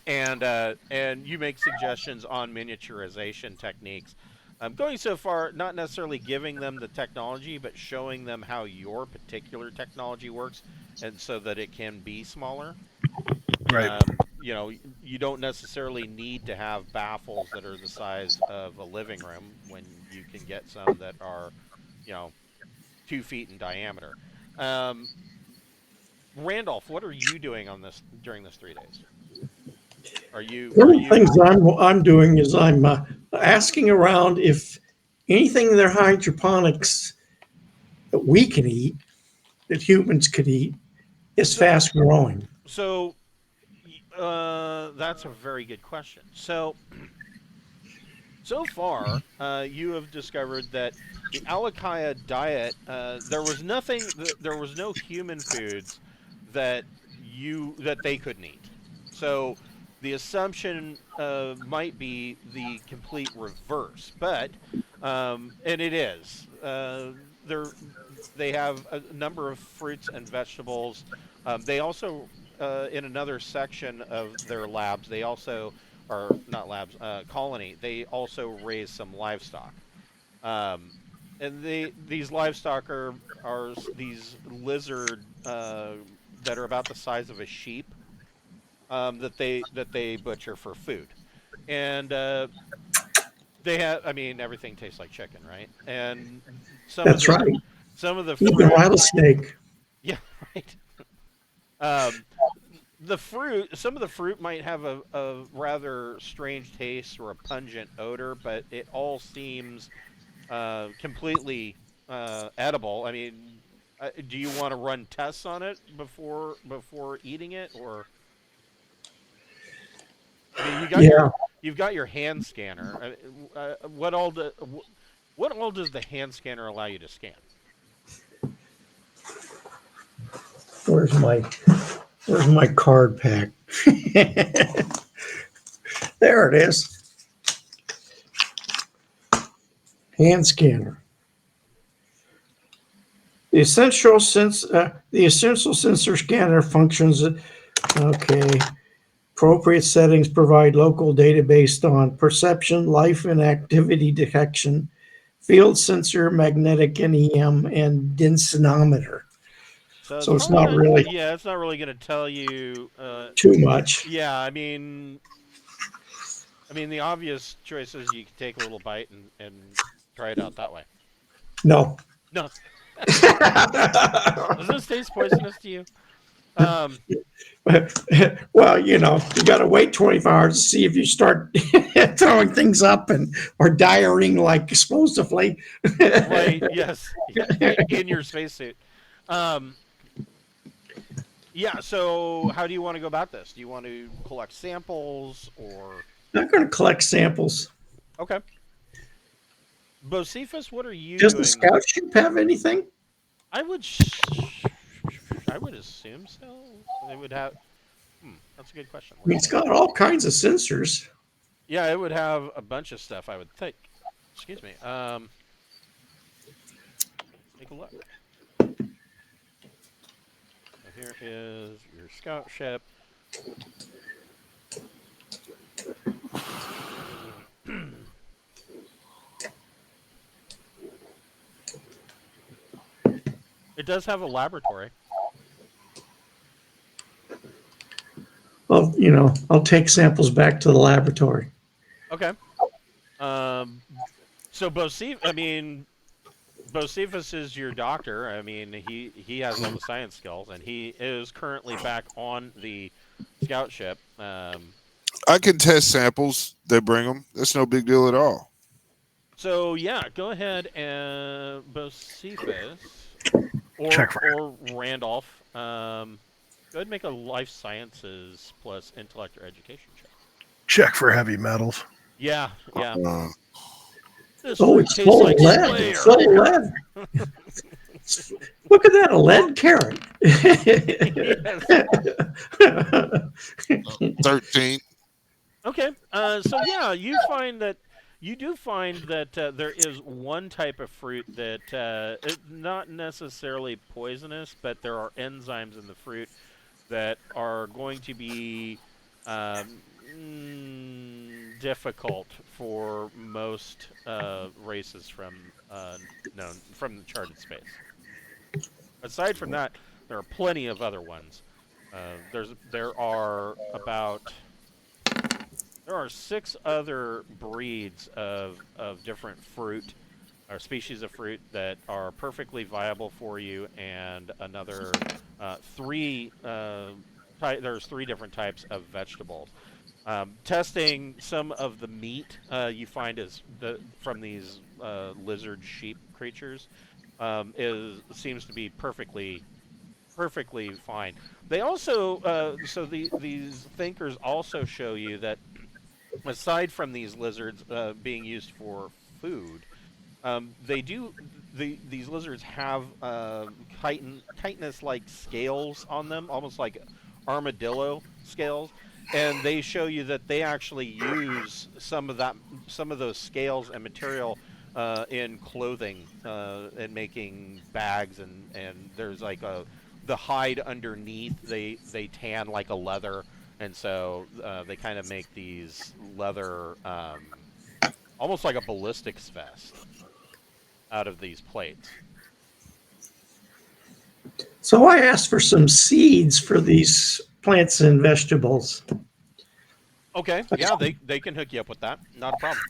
And you make suggestions on miniaturization techniques. Going so far, not necessarily giving them the technology, but showing them how your particular technology works, and so that it can be smaller. Right. You know, you don't necessarily need to have baffles that are the size of a living room when you can get some that are, 2 feet in diameter. Randolph, what are you doing on this during this 3 days? One of the things I'm doing is I'm asking around if anything in their hydroponics that we can eat, that humans could eat, is fast growing. So that's a very good question. So far, you have discovered that the Alikaia diet, there was no human foods that they couldn't eat. So the assumption might be the complete reverse, but and it is. They have a number of fruits and vegetables. They also, in another section of their labs, they also are not labs, colony. They also raise some livestock, and these livestock are these lizard that are about the size of a sheep. That they butcher for food, and they have. I mean, everything tastes like chicken, right? And some of the fruit, even rattlesnake. Yeah, right. Some of the fruit might have a rather strange taste or a pungent odor, but it all seems completely edible. I mean, do you want to run tests on it before eating it, or? I mean, you've got your hand scanner. What all does the hand scanner allow you to scan? Where's my card pack? There it is. Hand scanner. The essential sensor scanner functions. Okay. Appropriate settings provide local data based on perception, life and activity detection, field sensor, magnetic and EM, and densitometer. So it's not really. Yeah, it's not really going to tell you too much. Yeah, I mean, the obvious choice is you can take a little bite and try it out that way. No. Does this taste poisonous to you? Well, you got to wait 24 hours to see if you start throwing things up or diarrheaing like explosively. Right. Yes. In your spacesuit. Yeah, so how do you want to go about this? Do you want to collect samples or... I'm going to collect samples. Okay. Bocephus, what are you Does doing? the scout ship have anything? I would assume so. They would have... that's a good question. I mean, it's got all kinds of sensors. Yeah, it would have a bunch of stuff, I would think. Excuse me. Take a look. Here is your scout ship. It does have a laboratory. Well, I'll take samples back to the laboratory. Okay. So Bocephus is your doctor. I mean, he has all the science skills, and he is currently back on the scout ship. I can test samples. They bring them. That's no big deal at all. So yeah, go ahead and Bocephus or Randolph. Go ahead and make a life sciences plus intellect or education check. Check for heavy metals. Yeah. It's full of lead. It's full of lead. Look at that, a lead carrot. 13. Okay. So yeah, you do find that there is one type of fruit that is not necessarily poisonous, but there are enzymes in the fruit that are going to be difficult for most races from the charted space. Aside from that, there are plenty of other ones. There are 6 other breeds of different fruit or species of fruit that are perfectly viable for you, and another 3 there's 3 different types of vegetables. Testing some of the meat you find from these lizard sheep creatures seems to be perfectly fine. They also these thinkers also show you that aside from these lizards being used for food, these lizards have chitinous like scales on them, almost like armadillo scales, and they show you that they actually use some of those scales and material in clothing and making bags, and there's like the hide underneath they tan like a leather, and so they kind of make these leather almost like a ballistics vest out of these plates. So I asked for some seeds for these plants and vegetables. Okay, yeah, they can hook you up with that. Not a problem.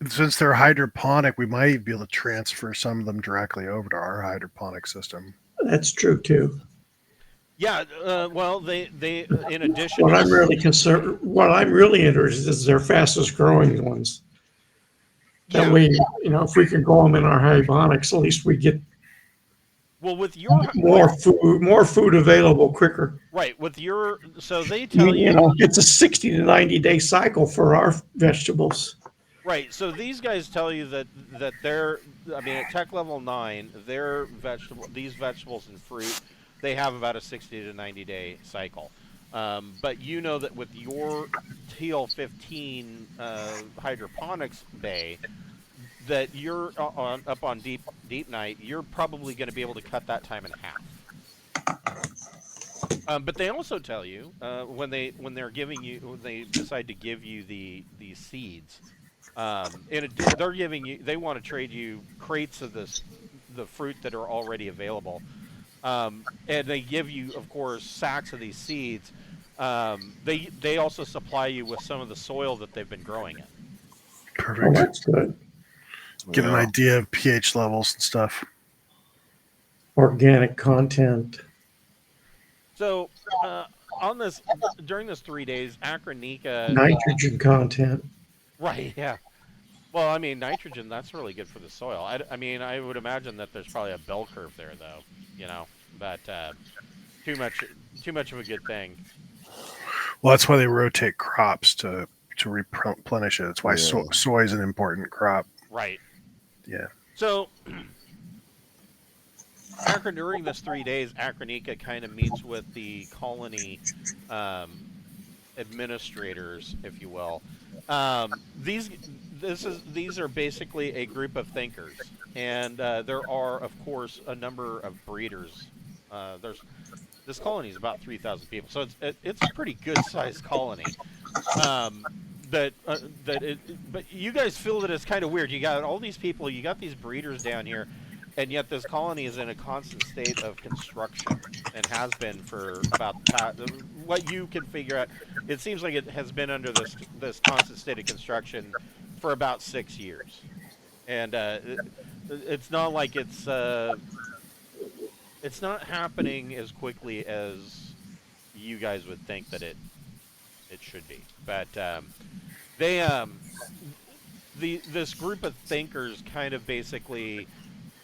Since they're hydroponic, we might even be able to transfer some of them directly over to our hydroponic system. That's true too. Yeah, well, they in addition. What I'm really interested is their fastest growing ones. That way, if we can grow them in our hydroponics, at least we get with your more food available quicker. Right, so they tell you it's a 60 to 90 day cycle for our vegetables. Right, so these guys tell you that they're, at tech level 9, these vegetables and fruit, they have about a 60 to 90 day cycle. But you know that with your TL15 hydroponics bay, that you're up on Deepnight, you're probably going to be able to cut that time in half. But they also tell you when they decide to give you the seeds, they want to trade you crates of the fruit that are already available, and they give you, of course, sacks of these seeds. They also supply you with some of the soil that they've been growing in. Perfect. Oh, that's good. Get an idea of pH levels and stuff. Organic content. So, during this 3 days, Alikhernz... Nitrogen content. Right, yeah. Well, nitrogen, that's really good for the soil. I would imagine that there's probably a bell curve there, though. but too much of a good thing. Well, that's why they rotate crops to replenish it. That's why Yeah. soy is an important crop. Right. Yeah. So, during this 3 days, Alikhernz kind of meets with the colony administrators, if you will. These are basically a group of thinkers, and there are, of course, a number of breeders. This colony is about 3,000 people, so it's a pretty good sized colony. But you guys feel that it's kind of weird. You got all these people, you got these breeders down here, and yet this colony is in a constant state of construction and has been for about what you can figure out. It seems like it has been under this constant state of construction for about 6 years, and it's not like it's not happening as quickly as you guys would think that it should be. But this group of thinkers kind of basically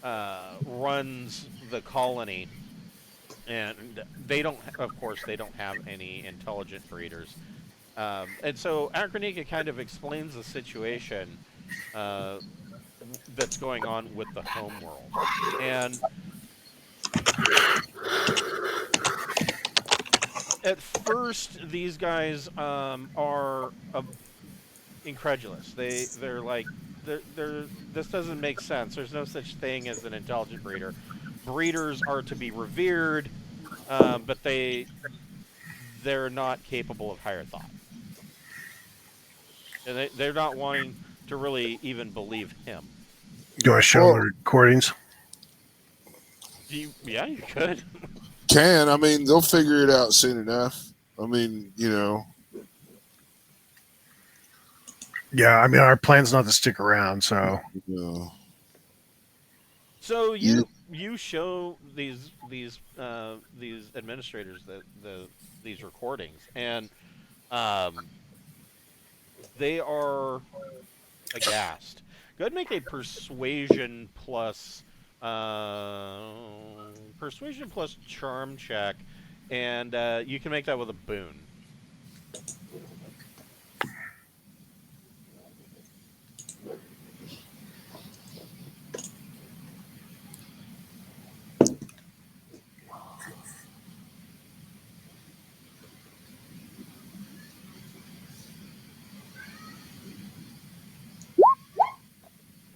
runs the colony, and of course they don't have any intelligent breeders, and so Alikhernz kind of explains the situation that's going on with the homeworld. And at first, these guys are incredulous. They're like, this doesn't make sense. There's no such thing as an intelligent breeder. Breeders are to be revered, but they're not capable of higher thought. And they're not wanting to really even believe him. Do I show the recordings? Yeah, you could. I mean, they'll figure it out soon enough. I mean, Yeah, I mean, our plan's not to stick around, so. Yeah. So you show these administrators these recordings, and they are aghast. Go ahead and make a persuasion plus charm check, and you can make that with a boon.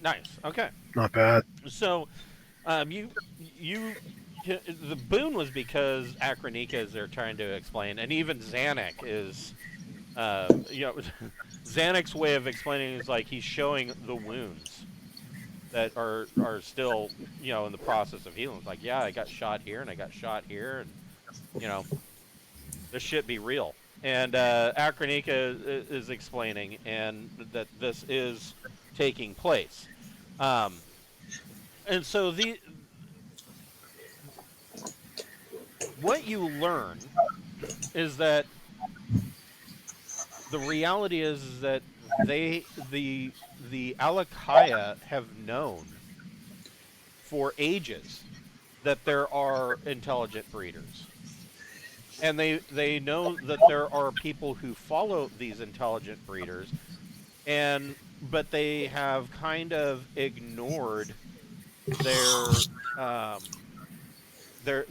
Nice. Okay. Not bad. So, the boon was because Alikhernz, as they're trying to explain, and even Zanuck is, Zanuck's way of explaining is like he's showing the wounds that are still, in the process of healing. It's like, yeah, I got shot here and I got shot here, and this shit be real. And Alikhernz is explaining, and that this is taking place. And so what you learn is that the reality is that the Alikaia have known for ages that there are intelligent breeders. And they know that there are people who follow these intelligent breeders, but they have kind of ignored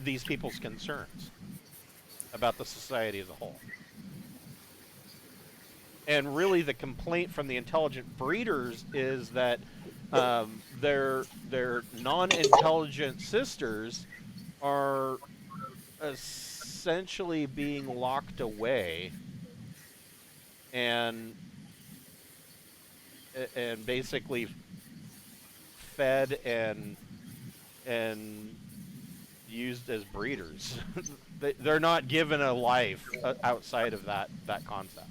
these people's concerns about the society as a whole. And really, the complaint from the intelligent breeders is that their non-intelligent sisters are essentially being locked away and basically fed and used as breeders. They're not given a life outside of that concept.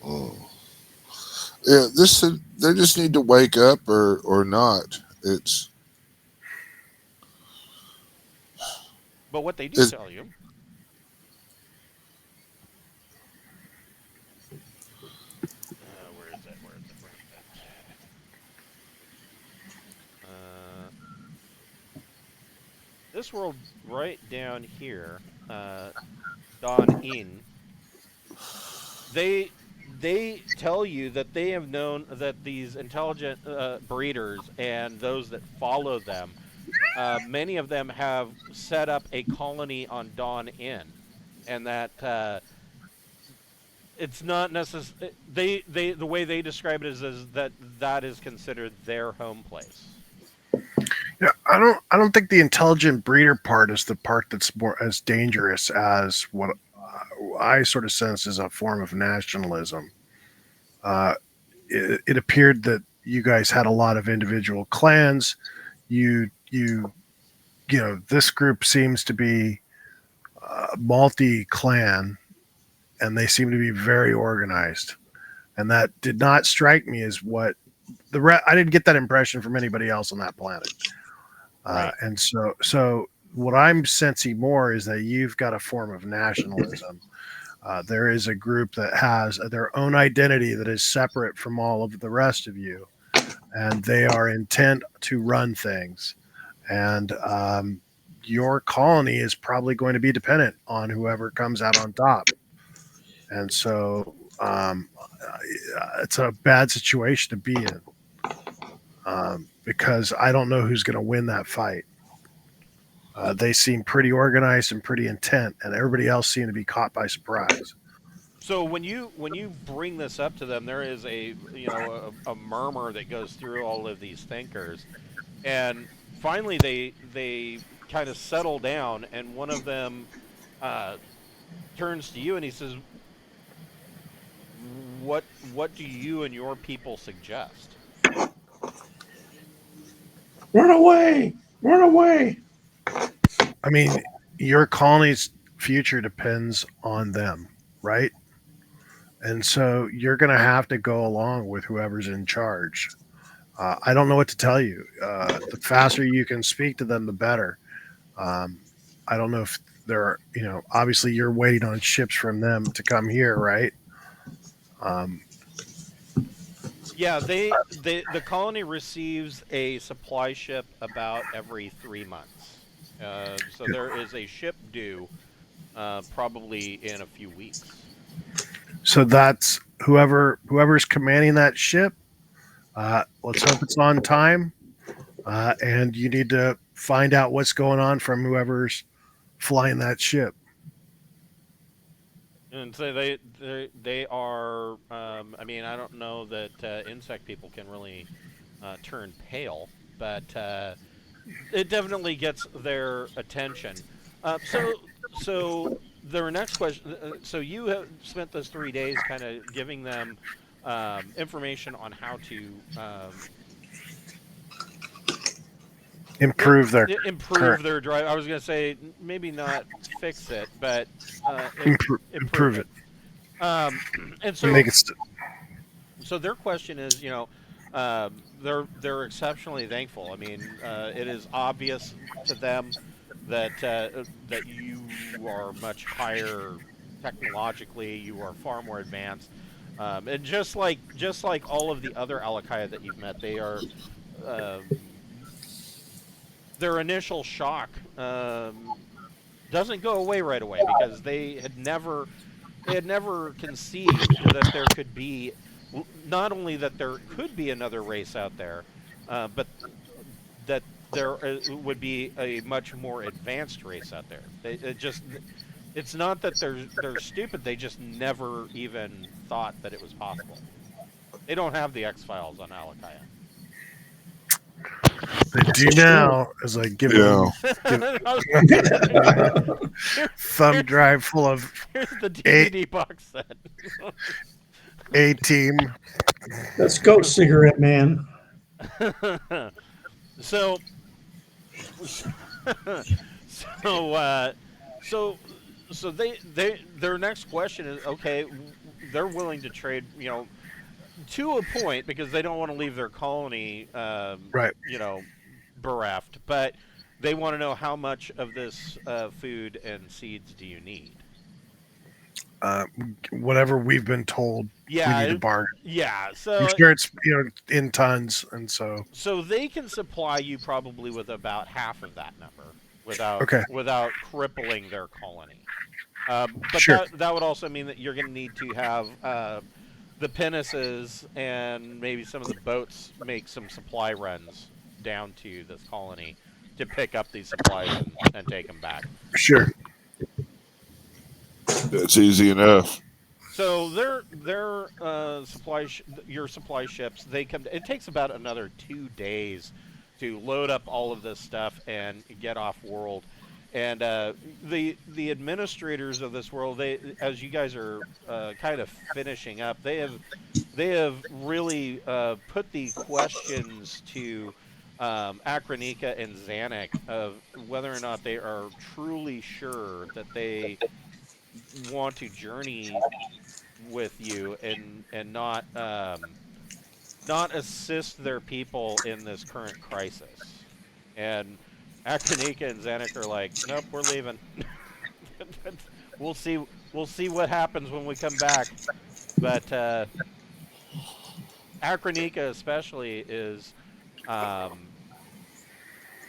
Oh. Yeah, they just need to wake up or not. But what they do tell you. Where is it? this world right down here, Don In, they tell you that they have known that these intelligent breeders and those that follow them, many of them have set up a colony on Dawn Inn, and that it's not necessary. The way they describe it is that is considered their home place. Yeah, I don't think the intelligent breeder part is the part that's more as dangerous as what I sort of sense is a form of nationalism. It appeared that you guys had a lot of individual clans. You know, this group seems to be multi-clan, and they seem to be very organized. And that did not strike me as what I didn't get that impression from anybody else on that planet. Right. And so what I'm sensing more is that you've got a form of nationalism. There is a group that has their own identity that is separate from all of the rest of you, and they are intent to run things. And your colony is probably going to be dependent on whoever comes out on top. And so it's a bad situation to be in, because I don't know who's going to win that fight. They seem pretty organized and pretty intent, and everybody else seemed to be caught by surprise. So when you bring this up to them, there is a murmur that goes through all of these thinkers, and finally they kind of settle down, and one of them turns to you and he says, "What do you and your people suggest?" Run away! Run away! I mean, your colony's future depends on them, right? And so you're going to have to go along with whoever's in charge. I don't know what to tell you. The faster you can speak to them, the better. I don't know if they're, obviously you're waiting on ships from them to come here, right? Yeah, the colony receives a supply ship about every 3 months. So there is a ship due probably in a few weeks. So that's whoever's commanding that ship. Let's hope it's on time. And you need to find out what's going on from whoever's flying that ship. And so they are. I mean, I don't know that insect people can really turn pale, but it definitely gets their attention. So their next question. So you have spent those 3 days kind of giving them information on how to Improve their drive. I was going to say maybe not fix it, but improve it. And so Make it so their question is, they're exceptionally thankful. I mean, it is obvious to them that that you are much higher technologically. You are far more advanced, and just like all of the other Alikaia that you've met, they are. Their initial shock doesn't go away right away because they had never conceived that there could be, not only that there could be another race out there, but that there would be a much more advanced race out there. It's not that they're stupid. They just never even thought that it was possible. They don't have the X-Files on Alikaia. They do now, as I give them thumb drive full of Here's the DVD box set. A-Team. Let's go, cigarette man. So their next question is, okay, they're willing to trade, to a point, because they don't want to leave their colony, right? Bereft, but they want to know how much of this food and seeds do you need? Whatever we've been told. Yeah, we need to bargain. Yeah, so I'm sure it's in tons, and so they can supply you probably with about half of that number. without crippling their colony. But Sure. that would also mean that you're going to need to have the pinnaces and maybe some of the boats make some supply runs down to this colony to pick up these supplies and take them back. Sure. That's easy enough. So their your supply ships, they come. It takes about another 2 days to load up all of this stuff and get off world. And the administrators of this world, they, as you guys are kind of finishing up, they have really put the questions to Alikhernz and Xanac of whether or not they are truly sure that they want to journey with you and not assist their people in this current crisis. And Alikhernz and Xanac are like, nope, we're leaving. We'll see what happens when we come back. But Alikhernz especially is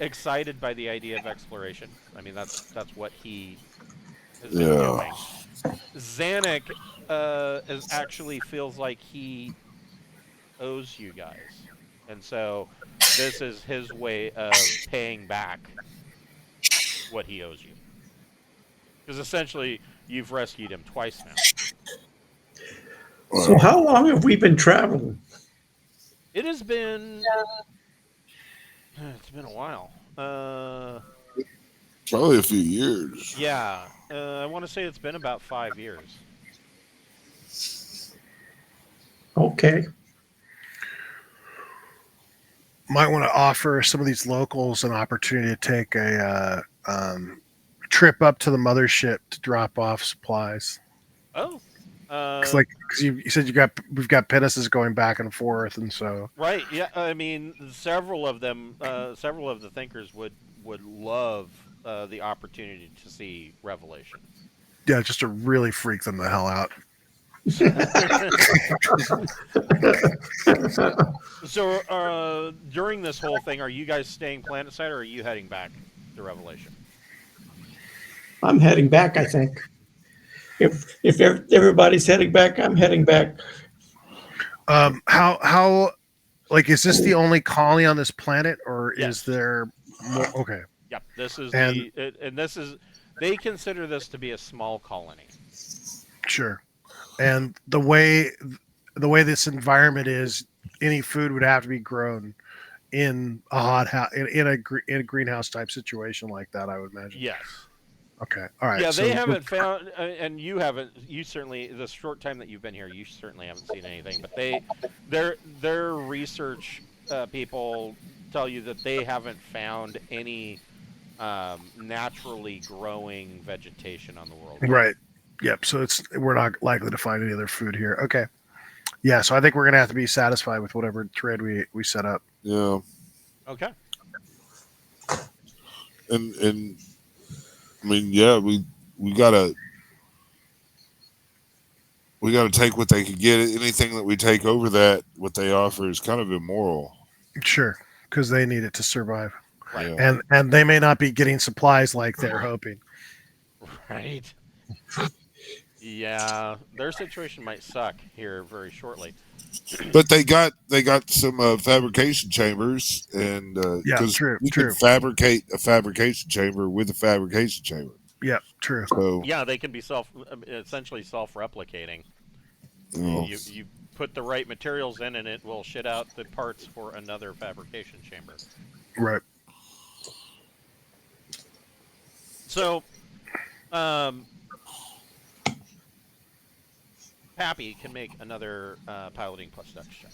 excited by the idea of exploration. I mean, that's what he is doing. Xanac actually feels like he owes you guys, and so this is his way of paying back what he owes you. Because essentially, you've rescued him twice now. So how long have we been traveling? It has been... It's been a while. Probably a few years. Yeah. I want to say it's been about 5 years. Okay. Might want to offer some of these locals an opportunity to take a trip up to the mothership to drop off supplies. Oh. Because you said we've got pinnaces going back and forth, and so right. Yeah. I mean, several of the thinkers would love the opportunity to see Revelation. yeah, just to really freak them the hell out. So during this whole thing, are you guys staying planetside, or are you heading back to Revelation? I'm heading back, I think. If everybody's heading back, I'm heading back. How like, is this the only colony on this planet, or Yes. is there more? Okay. Yep. This is And- this is, they consider this to be a small colony. Sure. And the way this environment is, any food would have to be grown in a hot house, in a greenhouse type situation like that, I would imagine. Yes. Okay. All right. Yeah, so they haven't found, and you haven't. You certainly, the short time that you've been here, you certainly haven't seen anything. But their research people tell you that they haven't found any naturally growing vegetation on the world. Right. Yep. So we're not likely to find any other food here. Okay. Yeah. So I think we're gonna have to be satisfied with whatever trade we set up. Yeah. Okay. And I mean, yeah, we gotta take what they could get. Anything that we take over that, what they offer is kind of immoral. Sure. Because they need it to survive. Right. Yeah. And they may not be getting supplies like they're hoping. Right. Yeah, their situation might suck here very shortly. But they got some fabrication chambers, and Yeah, 'cause true, you true. can fabricate a fabrication chamber with a fabrication chamber. Yeah, true. So Yeah, they can be essentially self-replicating. you know, You put the right materials in, and it will shit out the parts for another fabrication chamber. Right. So, Pappy can make another piloting plus dex check.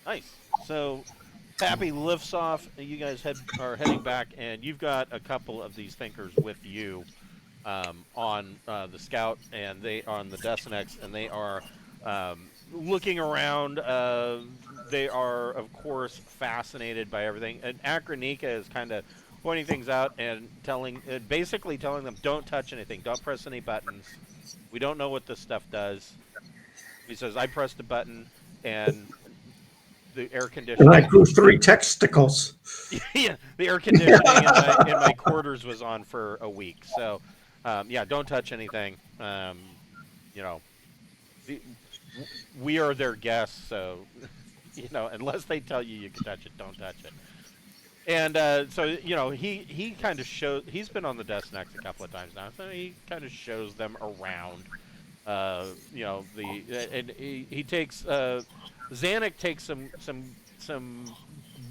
Nice. So, Pappy lifts off. You guys are heading back, and you've got a couple of these thinkers with you on the Scout, and they are on the NSY-X, and they are looking around. They are, of course, fascinated by everything. And Alikhernz is kind of pointing things out and basically telling them, don't touch anything, don't press any buttons. We don't know what this stuff does. He says, I pressed a button and the air And conditioning. I grew 3 testicles. Yeah, the air conditioning in my quarters was on for a week. So, yeah, don't touch anything. You know, we are their guests, so you know, unless they tell you you can touch it, don't touch it. And so, you know, he kind of shows. He's been on the Deathsnacks a couple of times now, so he kind of shows them around. You know, and he takes Zanuck takes some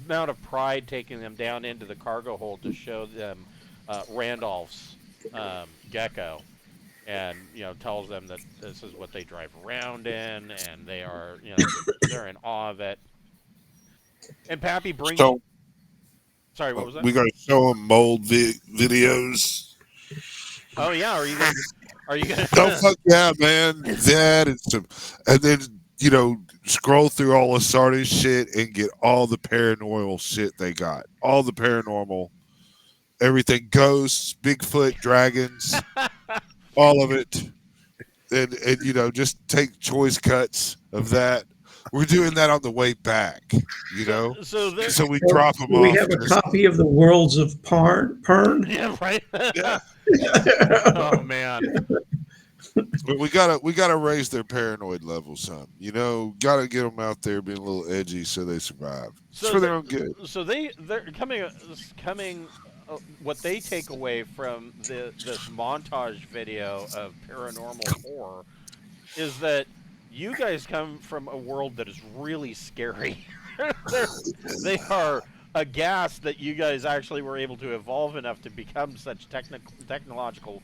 amount of pride taking them down into the cargo hold to show them Randolph's gecko, and you know, tells them that this is what they drive around in, and they are, you know, they're in awe of it. And Pappy brings. So Sorry, what was that? we got to show them mold videos. Oh yeah, are you gonna? Oh fuck yeah, man! That and some, and then you know, scroll through all of Sardis shit and get all the paranormal shit they got. All the paranormal, everything, ghosts, Bigfoot, dragons, all of it, and you know, just take choice cuts of that. We're doing that on the way back, you know. So we drop them off. We have a copy of the Worlds of Pern. Yeah, right. Yeah. Oh man. But we gotta raise their paranoid level some. You know, gotta get them out there being a little edgy so they survive. It's for their own good. So they're coming. What they take away from this montage video of paranormal horror is that you guys come from a world that is really scary. They are aghast that you guys actually were able to evolve enough to become such technological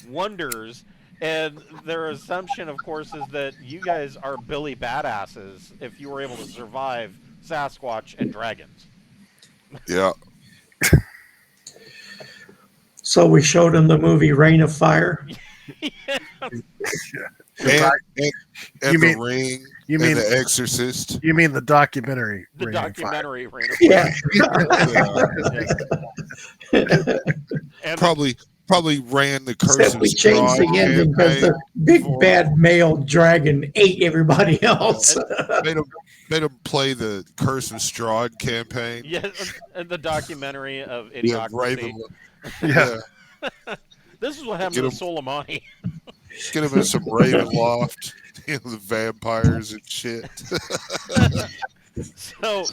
wonders. And their assumption, of course, is that you guys are Billy badasses if you were able to survive Sasquatch and dragons. Yeah. So we showed him the movie Reign of Fire. Yeah. And You the mean- Ring. You mean and the Exorcist. You mean the documentary? The Reign of Fire. documentary Reign of Yeah. Fire. And Probably ran the curse Except of we changed Strahd the ending because the big bad male dragon ate everybody else. made him play the Curse of Strahd campaign. yeah, and the documentary of Yeah, Idiocracy. Raven. Yeah. This is what happened Get to him- Soleimani. Get him in some Ravenloft, you know, the vampires and shit. So,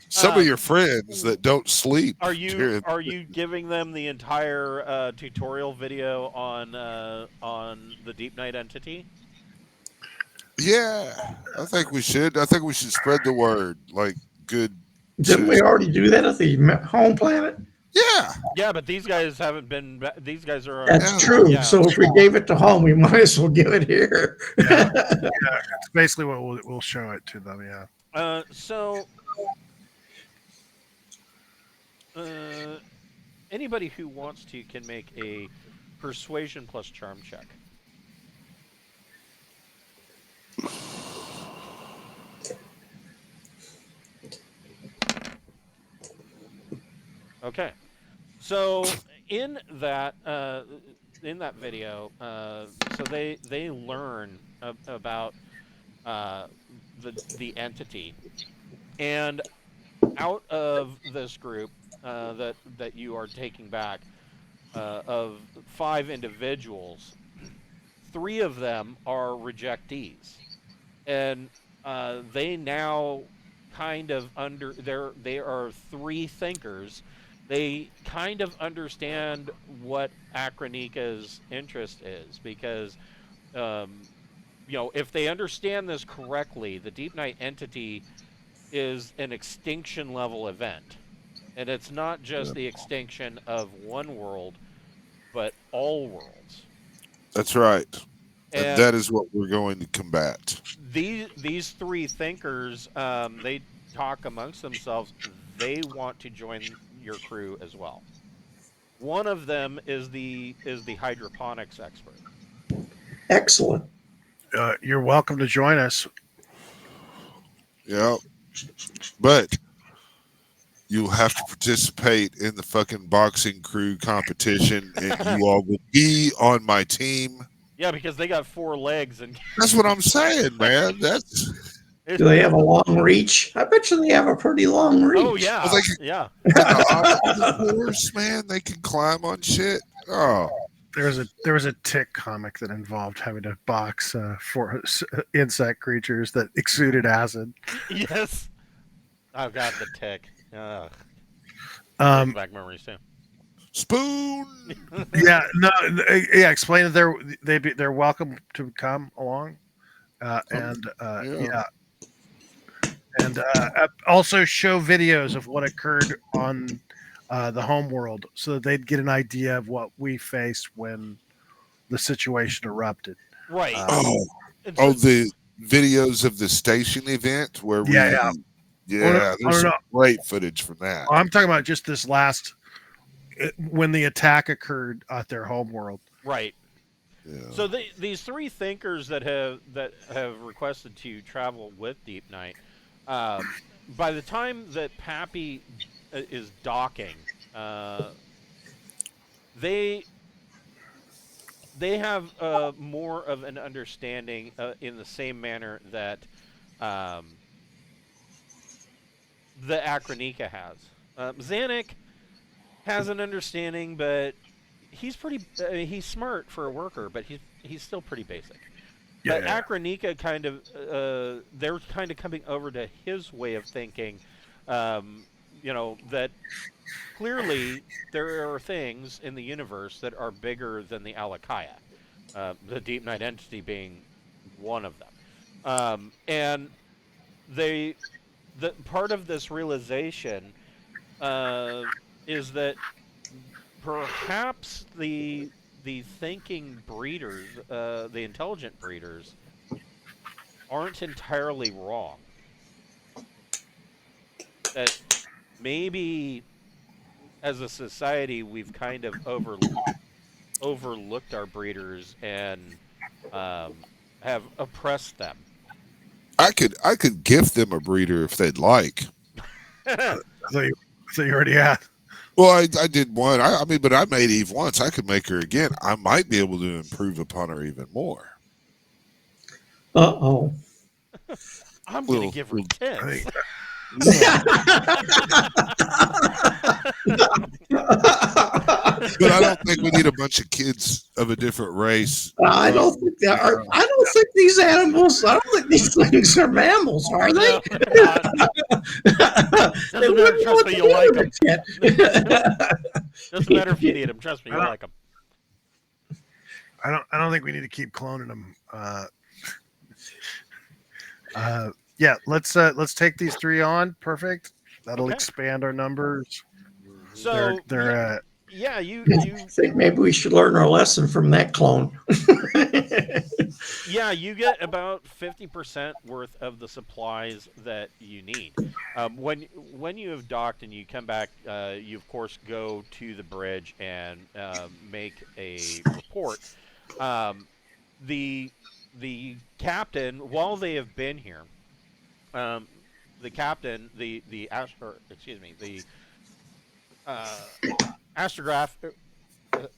Some of your friends that don't sleep. are you during- giving them the entire tutorial video on the Deepnight entity? Yeah, I think we should. I think we should spread the word. Like, good. Didn't we already do that at the home planet? Yeah. Yeah, but these guys haven't been. These guys are. That's true. Yeah. So if we gave it to home, we might as well give it here. Yeah, it's basically what we'll show it to them. Yeah. Anybody who wants to can make a persuasion plus charm check. Okay, so in that video, so they learn about the entity, and out of this group that you are taking back of 5 individuals, 3 of them are rejectees, and they now kind of they are 3 thinkers. They kind of understand what Akronika's interest is because, you know, if they understand this correctly, the Deepnight entity is an extinction level event. And it's not just the extinction of one world, but all worlds. That's right. And that is what we're going to combat. These 3 thinkers, they talk amongst themselves. They want to join your crew as well. One of them is the hydroponics expert. Excellent. You're welcome to join us. Yeah. But you'll have to participate in the fucking boxing crew competition, and you all will be on my team. Yeah, because they got 4 legs and That's what I'm saying, man. That's Do they have a long reach? I bet you they have a pretty long reach. Oh yeah, Well, they can- yeah. like an obstacle course, man. They can climb on shit. Oh, There was a Tick comic that involved having to box for insect creatures that exuded acid. Yes. Oh god, the Tick. Ugh. Um, Back memories too. spoon. yeah, no, yeah. Explain that they're welcome to come along, and Yeah. and also show videos of what occurred on the home world, so that they'd get an idea of what we faced when the situation erupted. Right. Oh, And oh, so- the videos of the station event where we. Yeah. Yeah, Oh, there's no. some great footage from that. I'm talking about just this last when the attack occurred at their home world. right. Yeah. So these 3 thinkers that have requested to travel with Deepnight, by the time that Pappy is docking, they have more of an understanding in the same manner that the Akronika has. Zanuck has an understanding, but he's pretty. He's smart for a worker, but he's still pretty basic. But Akronika kind of, they're kind of coming over to his way of thinking. That clearly there are things in the universe that are bigger than the Alikaia, the Deepnight entity being one of them. And the part of this realization is that perhaps the thinking breeders, the intelligent breeders, aren't entirely wrong. That maybe as a society we've kind of overlooked our breeders and have oppressed them. I could gift them a breeder if they'd like. I thought you already had. Well, I did one. I mean, but I made Eve once. I could make her again. I might be able to improve upon her even more. Uh-oh. I'm going to Little- give her I tits. think- But I don't think we need a bunch of kids of a different race. I don't think that are, I don't think these animals, I don't think these things are mammals, are they? No, they're not. They Doesn't matter. wouldn't Trust want me, to you'll like do them. it yet. Doesn't matter if you need them. Trust me, you'll like them. I don't think we need to keep cloning them. Yeah, let's take these 3 on. Perfect. That'll Okay. expand our numbers. So they're yeah, you I think maybe we should learn our lesson from that clone. yeah, you get about 50% worth of the supplies that you need. When you have docked and you come back, you of course go to the bridge and make a report. The captain, while they have been here, the captain, the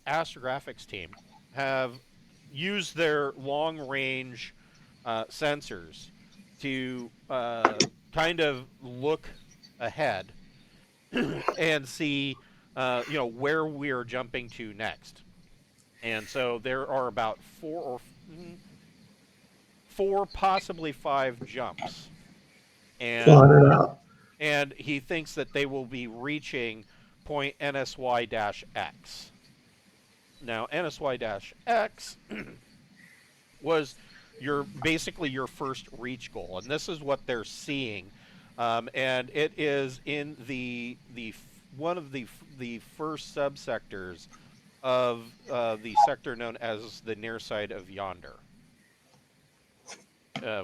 astrographics team have used their long-range sensors to kind of look ahead and see, where we are jumping to next. And so there are about 4, possibly 5 jumps. Plot it out. And he thinks that they will be reaching point NSY-X. Now, NSY-X was basically your first reach goal, and this is what they're seeing, and it is in one of the first subsectors of the sector known as the near side of yonder,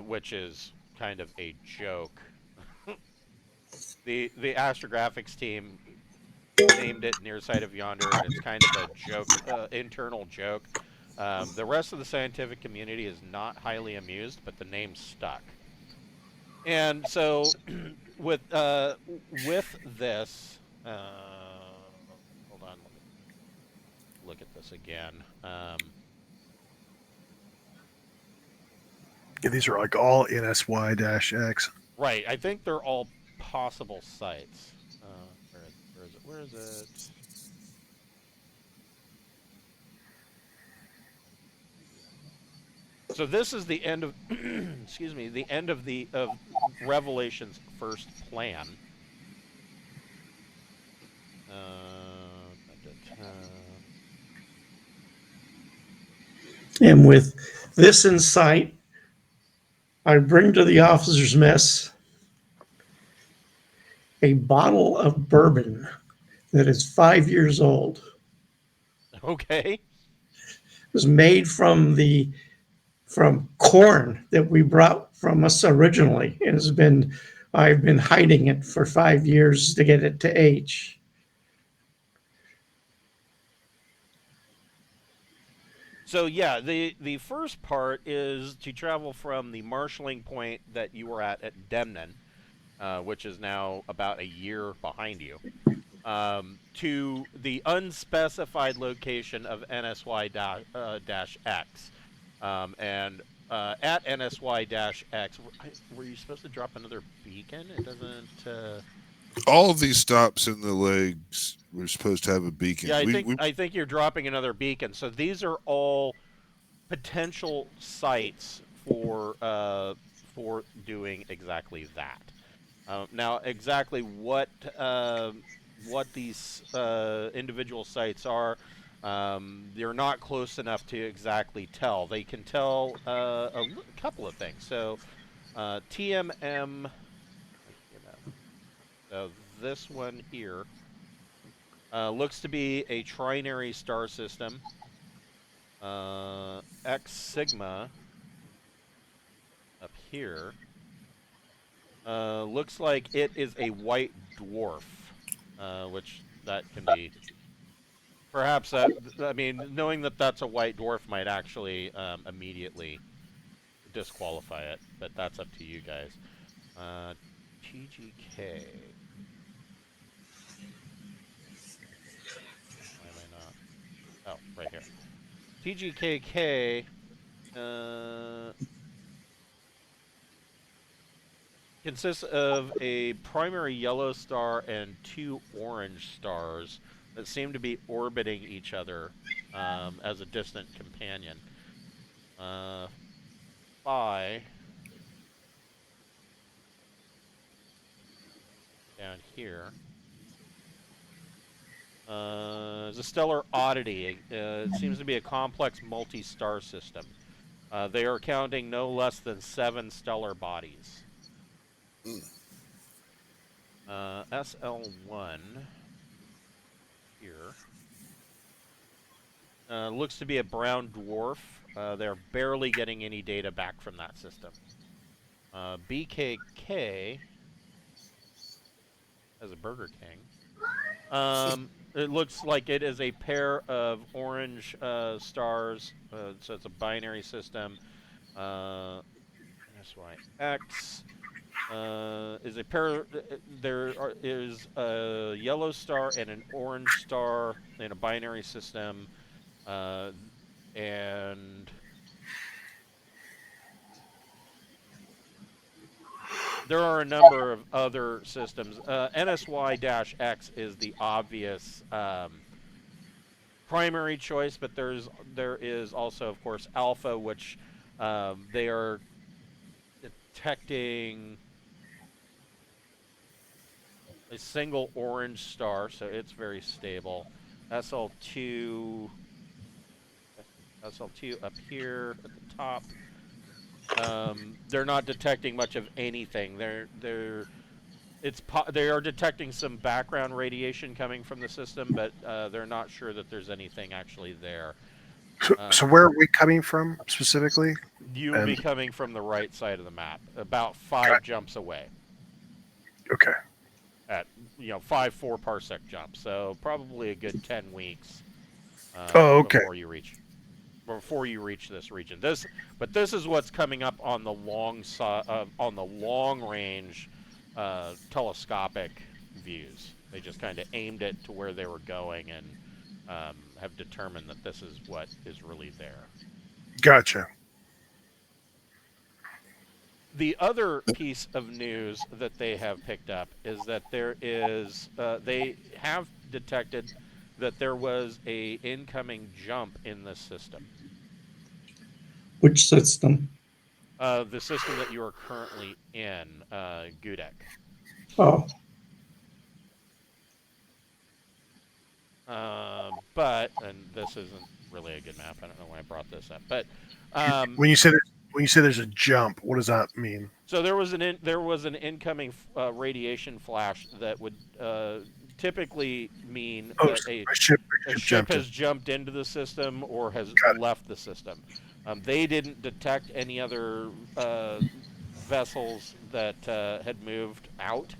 which is kind of a joke. The astrographics team named it near side of yonder, and it's kind of a joke, internal joke. The rest of the scientific community is not highly amused, but the name stuck. And so, with this, hold on, let me look at this again. Yeah, these are like all NSY-X. Right. I think they're all possible sites. Where is it? Where is it? So this is the end of, excuse me, the end of Revelation's first plan. And with this in sight, I bring to the officers' mess a bottle of bourbon that is 5 years old. Okay. It was made from corn that we brought from us originally. I've been hiding it for 5 years to get it to age. So yeah, the first part is to travel from the marshalling point that you were at Demnon, which is now about a year behind you, to the unspecified location of NSY-X. And at NSY-X, were you supposed to drop another beacon? It doesn't... All of these stops in the legs, we're supposed to have a beacon. Yeah, I think you're dropping another beacon. So these are all potential sites for doing exactly that. Now, exactly what these individual sites are, they're not close enough to exactly tell. They can tell a couple of things. So TMM. So this one here looks to be a trinary star system. X Sigma up here looks like it is a white dwarf, which that can be. Perhaps I mean, knowing that that's a white dwarf might actually immediately disqualify it, but that's up to you guys. TGK. Why am I not? Oh, right here. TGKK consists of a primary yellow star and 2 orange stars that seem to be orbiting each other as a distant companion. Phi down here is a stellar oddity. It seems to be a complex multi-star system. They are counting no less than 7 stellar bodies. SL1 here looks to be a brown dwarf. They're barely getting any data back from that system. BKK as a Burger King. It looks like it is a pair of orange stars, so it's a binary system. NSY-X is a pair. There is a yellow star and an orange star in a binary system, and there are a number of other systems. NSY-X is the obvious primary choice, but there is also, of course, Alpha, which they are detecting a single orange star, so it's very stable. SL2 up here at the top. They're not detecting much of anything. They are detecting some background radiation coming from the system, but they're not sure that there's anything actually there. So where are we coming from specifically? You would be coming from the right side of the map, about 5 jumps away. Okay. At 4 parsec jumps, so probably a good 10 weeks. Okay. Before you reach this region. This is what's coming up on the long range telescopic views. They just kind of aimed it to where they were going and have determined that this is what is really there. Gotcha. The other piece of news that they have picked up is that there is they have detected that there was a incoming jump in the system. Which system? The system that you are currently in, Ghoudek. Oh, But, and this isn't really a good map. I don't know why I brought this up. But When you say there's a jump, what does that mean? so there was an incoming radiation flash that would typically mean that a ship has jumped into the system or has left the system. They didn't detect any other vessels that had moved out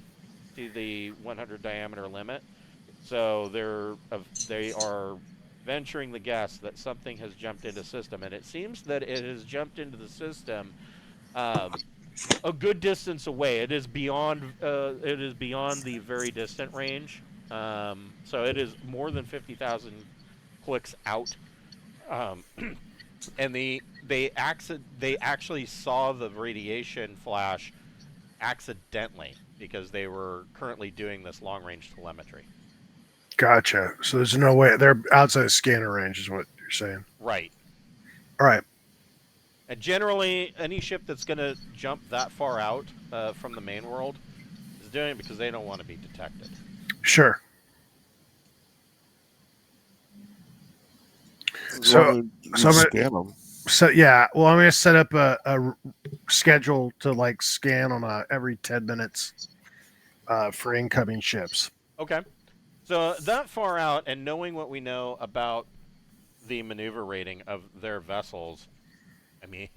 to the 100 diameter limit. So they are venturing the guess that something has jumped into the system, and it seems that it has jumped into the system a good distance away. It is beyond the very distant range. So it is more than 50,000 clicks out. And they actually saw the radiation flash accidentally because they were currently doing this long range telemetry. Gotcha. So there's no way they're outside scanner range, is what you're saying. Right. All right. And generally, any ship that's going to jump that far out from the main world is doing it because they don't want to be detected. Sure. Scan them. So yeah, well, I'm going to set up a schedule to like scan on every 10 minutes for incoming ships. Okay. So that far out, and knowing what we know about the maneuver rating of their vessels, I mean,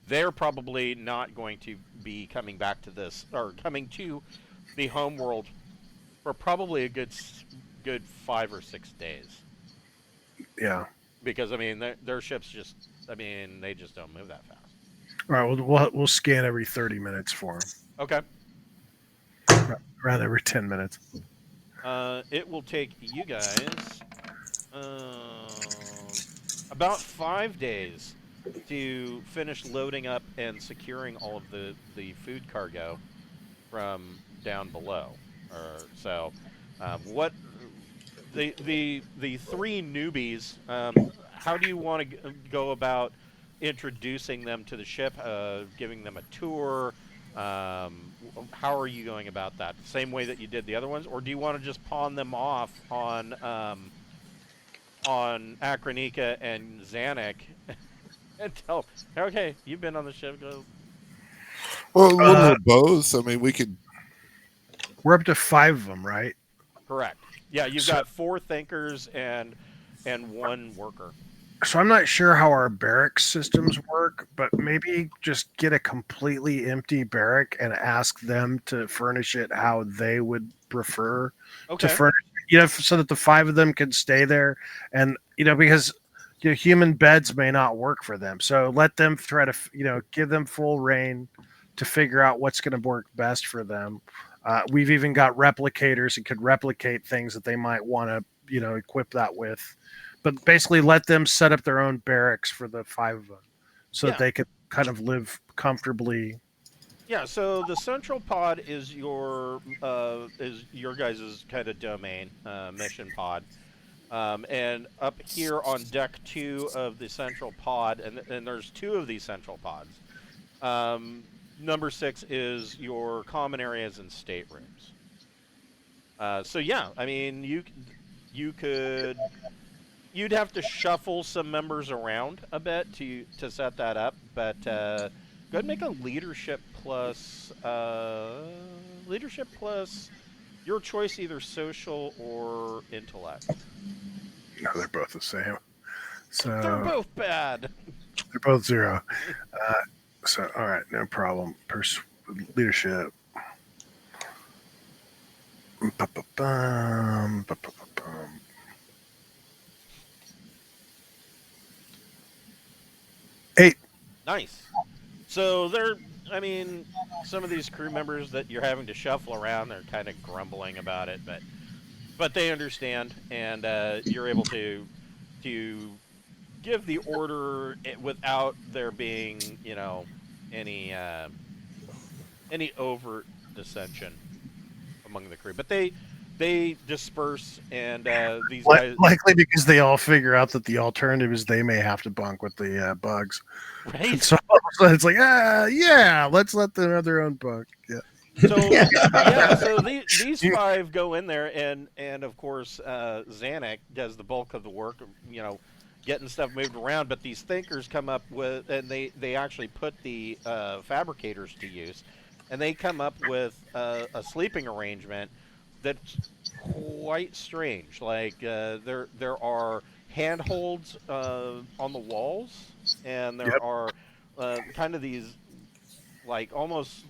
they're probably not going to be coming back to this, or coming to the home world for probably a good 5 or 6 days. Yeah. Because, I mean, their ships just, I mean, they just don't move that fast. All right, we'll scan every 30 minutes for them. Okay. Around every 10 minutes. It will take you guys about 5 days to finish loading up and securing all of the food cargo from down below. What the three newbies? How do you want to go about introducing them to the ship? Giving them a tour? How are you going about that? The same way that you did the other ones, or do you want to just pawn them off on Akranika and Zanuck and tell, okay, you've been on the ship, go. Well, a little of both. I mean, we could. We're up to 5 of them, right? Correct. Yeah, you've got 4 thinkers and 1 worker. So I'm not sure how our barracks systems work, but maybe just get a completely empty barrack and ask them to furnish it how they would prefer to furnish it, so that the 5 of them can stay there. And, because human beds may not work for them. So let them try to, give them full reign to figure out what's going to work best for them. We've even got replicators that could replicate things that they might want to, equip that with. But basically let them set up their own barracks for the 5 of them so that they could kind of live comfortably. Yeah, so the central pod is your guys' kind of domain, mission pod. And up here on deck 2 of the central pod, and there's 2 of these central pods. Number 6 is your common areas and staterooms. So yeah, I mean, you'd have to shuffle some members around a bit to set that up, but go ahead and make a leadership plus your choice, either social or intellect. No, they're both the same. So they're both bad. They're both 0. So all right, no problem. Leadership. Ba-ba-bum, ba-ba-ba-bum. 8. Nice. So some of these crew members that you're having to shuffle around, they're kind of grumbling about it, but they understand, and you're able to give the order without there being, any any overt dissension among the crew. But they disperse, and these guys Likely because they all figure out that the alternative is they may have to bunk with the bugs. right. And so it's like, yeah, let's let them have their own bunk. Yeah. So yeah, so these 5 go in there, and of course Zanuck does the bulk of the work, getting stuff moved around. But these thinkers come up with, and they actually put the fabricators to use, and they come up with a sleeping arrangement that's quite strange. Like there are handholds on the walls, and there are kind of these like almost.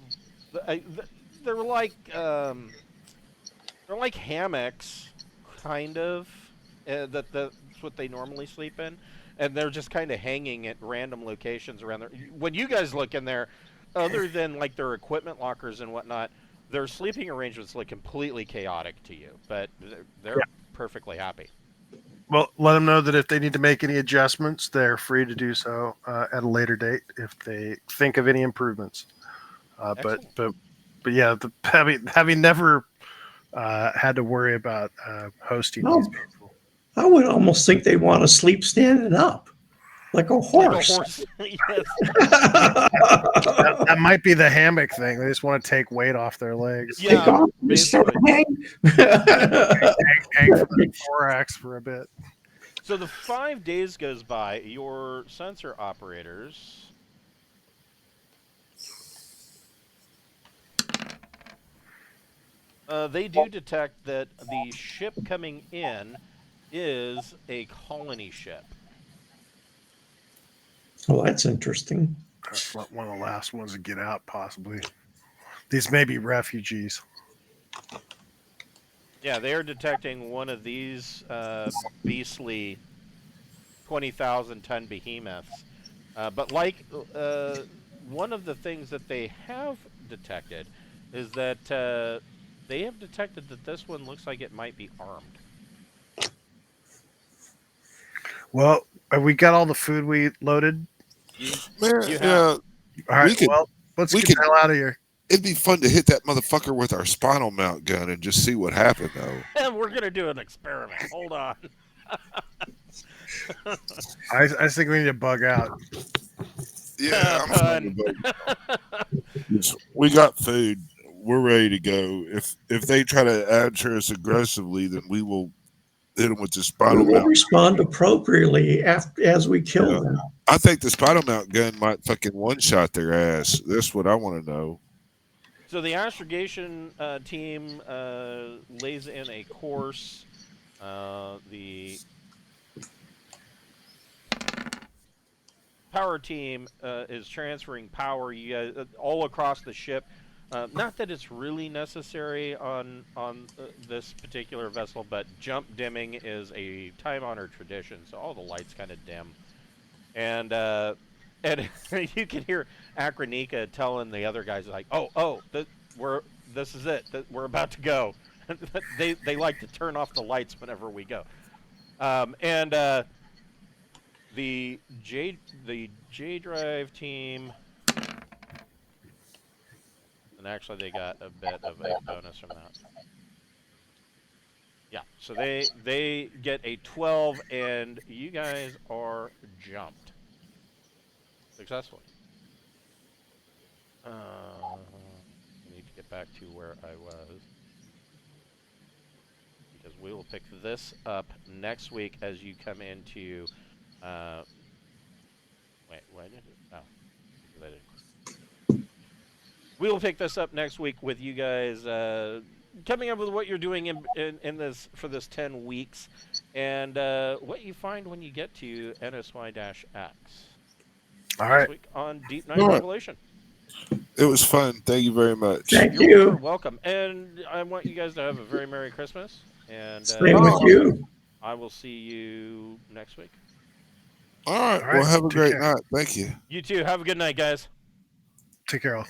They're like hammocks, kind of. That's what they normally sleep in, and they're just kind of hanging at random locations around there. When you guys look in there, other than like their equipment lockers and whatnot, their sleeping arrangements look completely chaotic to you, but they're perfectly happy. Well, let them know that if they need to make any adjustments, they're free to do so at a later date if they think of any improvements. But yeah, having never had to worry about hosting these people. I would almost think they want to sleep standing up, like a horse. Yes. That might be the hammock thing. They just want to take weight off their legs. Yeah, Take off and start hang. Hang from the thorax for a bit. So the 5 days goes by. Your sensor operators. They do detect that the ship coming in is a colony ship. Oh, that's interesting. That's one of the last ones to get out, possibly. These may be refugees. Yeah, they are detecting one of these beastly 20,000-ton behemoths. But like one of the things that they have detected is that they have detected that this one looks like it might be armed. Well, have we got all the food we loaded? Yeah. All right, let's get the hell out of here. It'd be fun to hit that motherfucker with our spinal mount gun and just see what happened, though. And we're going to do an experiment. Hold on. I think we need to bug out. Yeah, I'm we got food. We're ready to go. If they try to answer us aggressively, then we will hit them with the spinal We'll mount. respond appropriately as we kill them. I think the spinal mount gun might fucking one-shot their ass. That's what I want to know. So the astrogation team lays in a course. The power team is transferring power all across the ship. Not that it's really necessary on this particular vessel, but jump dimming is a time-honored tradition, so all the lights kind of dim. And you can hear Akranika telling the other guys, like, this is it. We're about to go. they like to turn off the lights whenever we go. The J Drive team, and actually they got a bit of a bonus from that. Yeah, so they get a 12, and you guys are jumped successfully. I need to get back to where I was, because we will pick this up next week as you come into. Wait, what did it? Oh, we will pick this up next week with you guys coming up with what you're doing in this for this 10 weeks, and what you find when you get to NSY-X. All right. Next week on Deepnight Revelation. It was fun. Thank you very much. You're welcome. And I want you guys to have a very Merry Christmas. And Same with you. I will see you next week. All right. Well, have a great night. Thank you. You too. Have a good night, guys. Take care, all.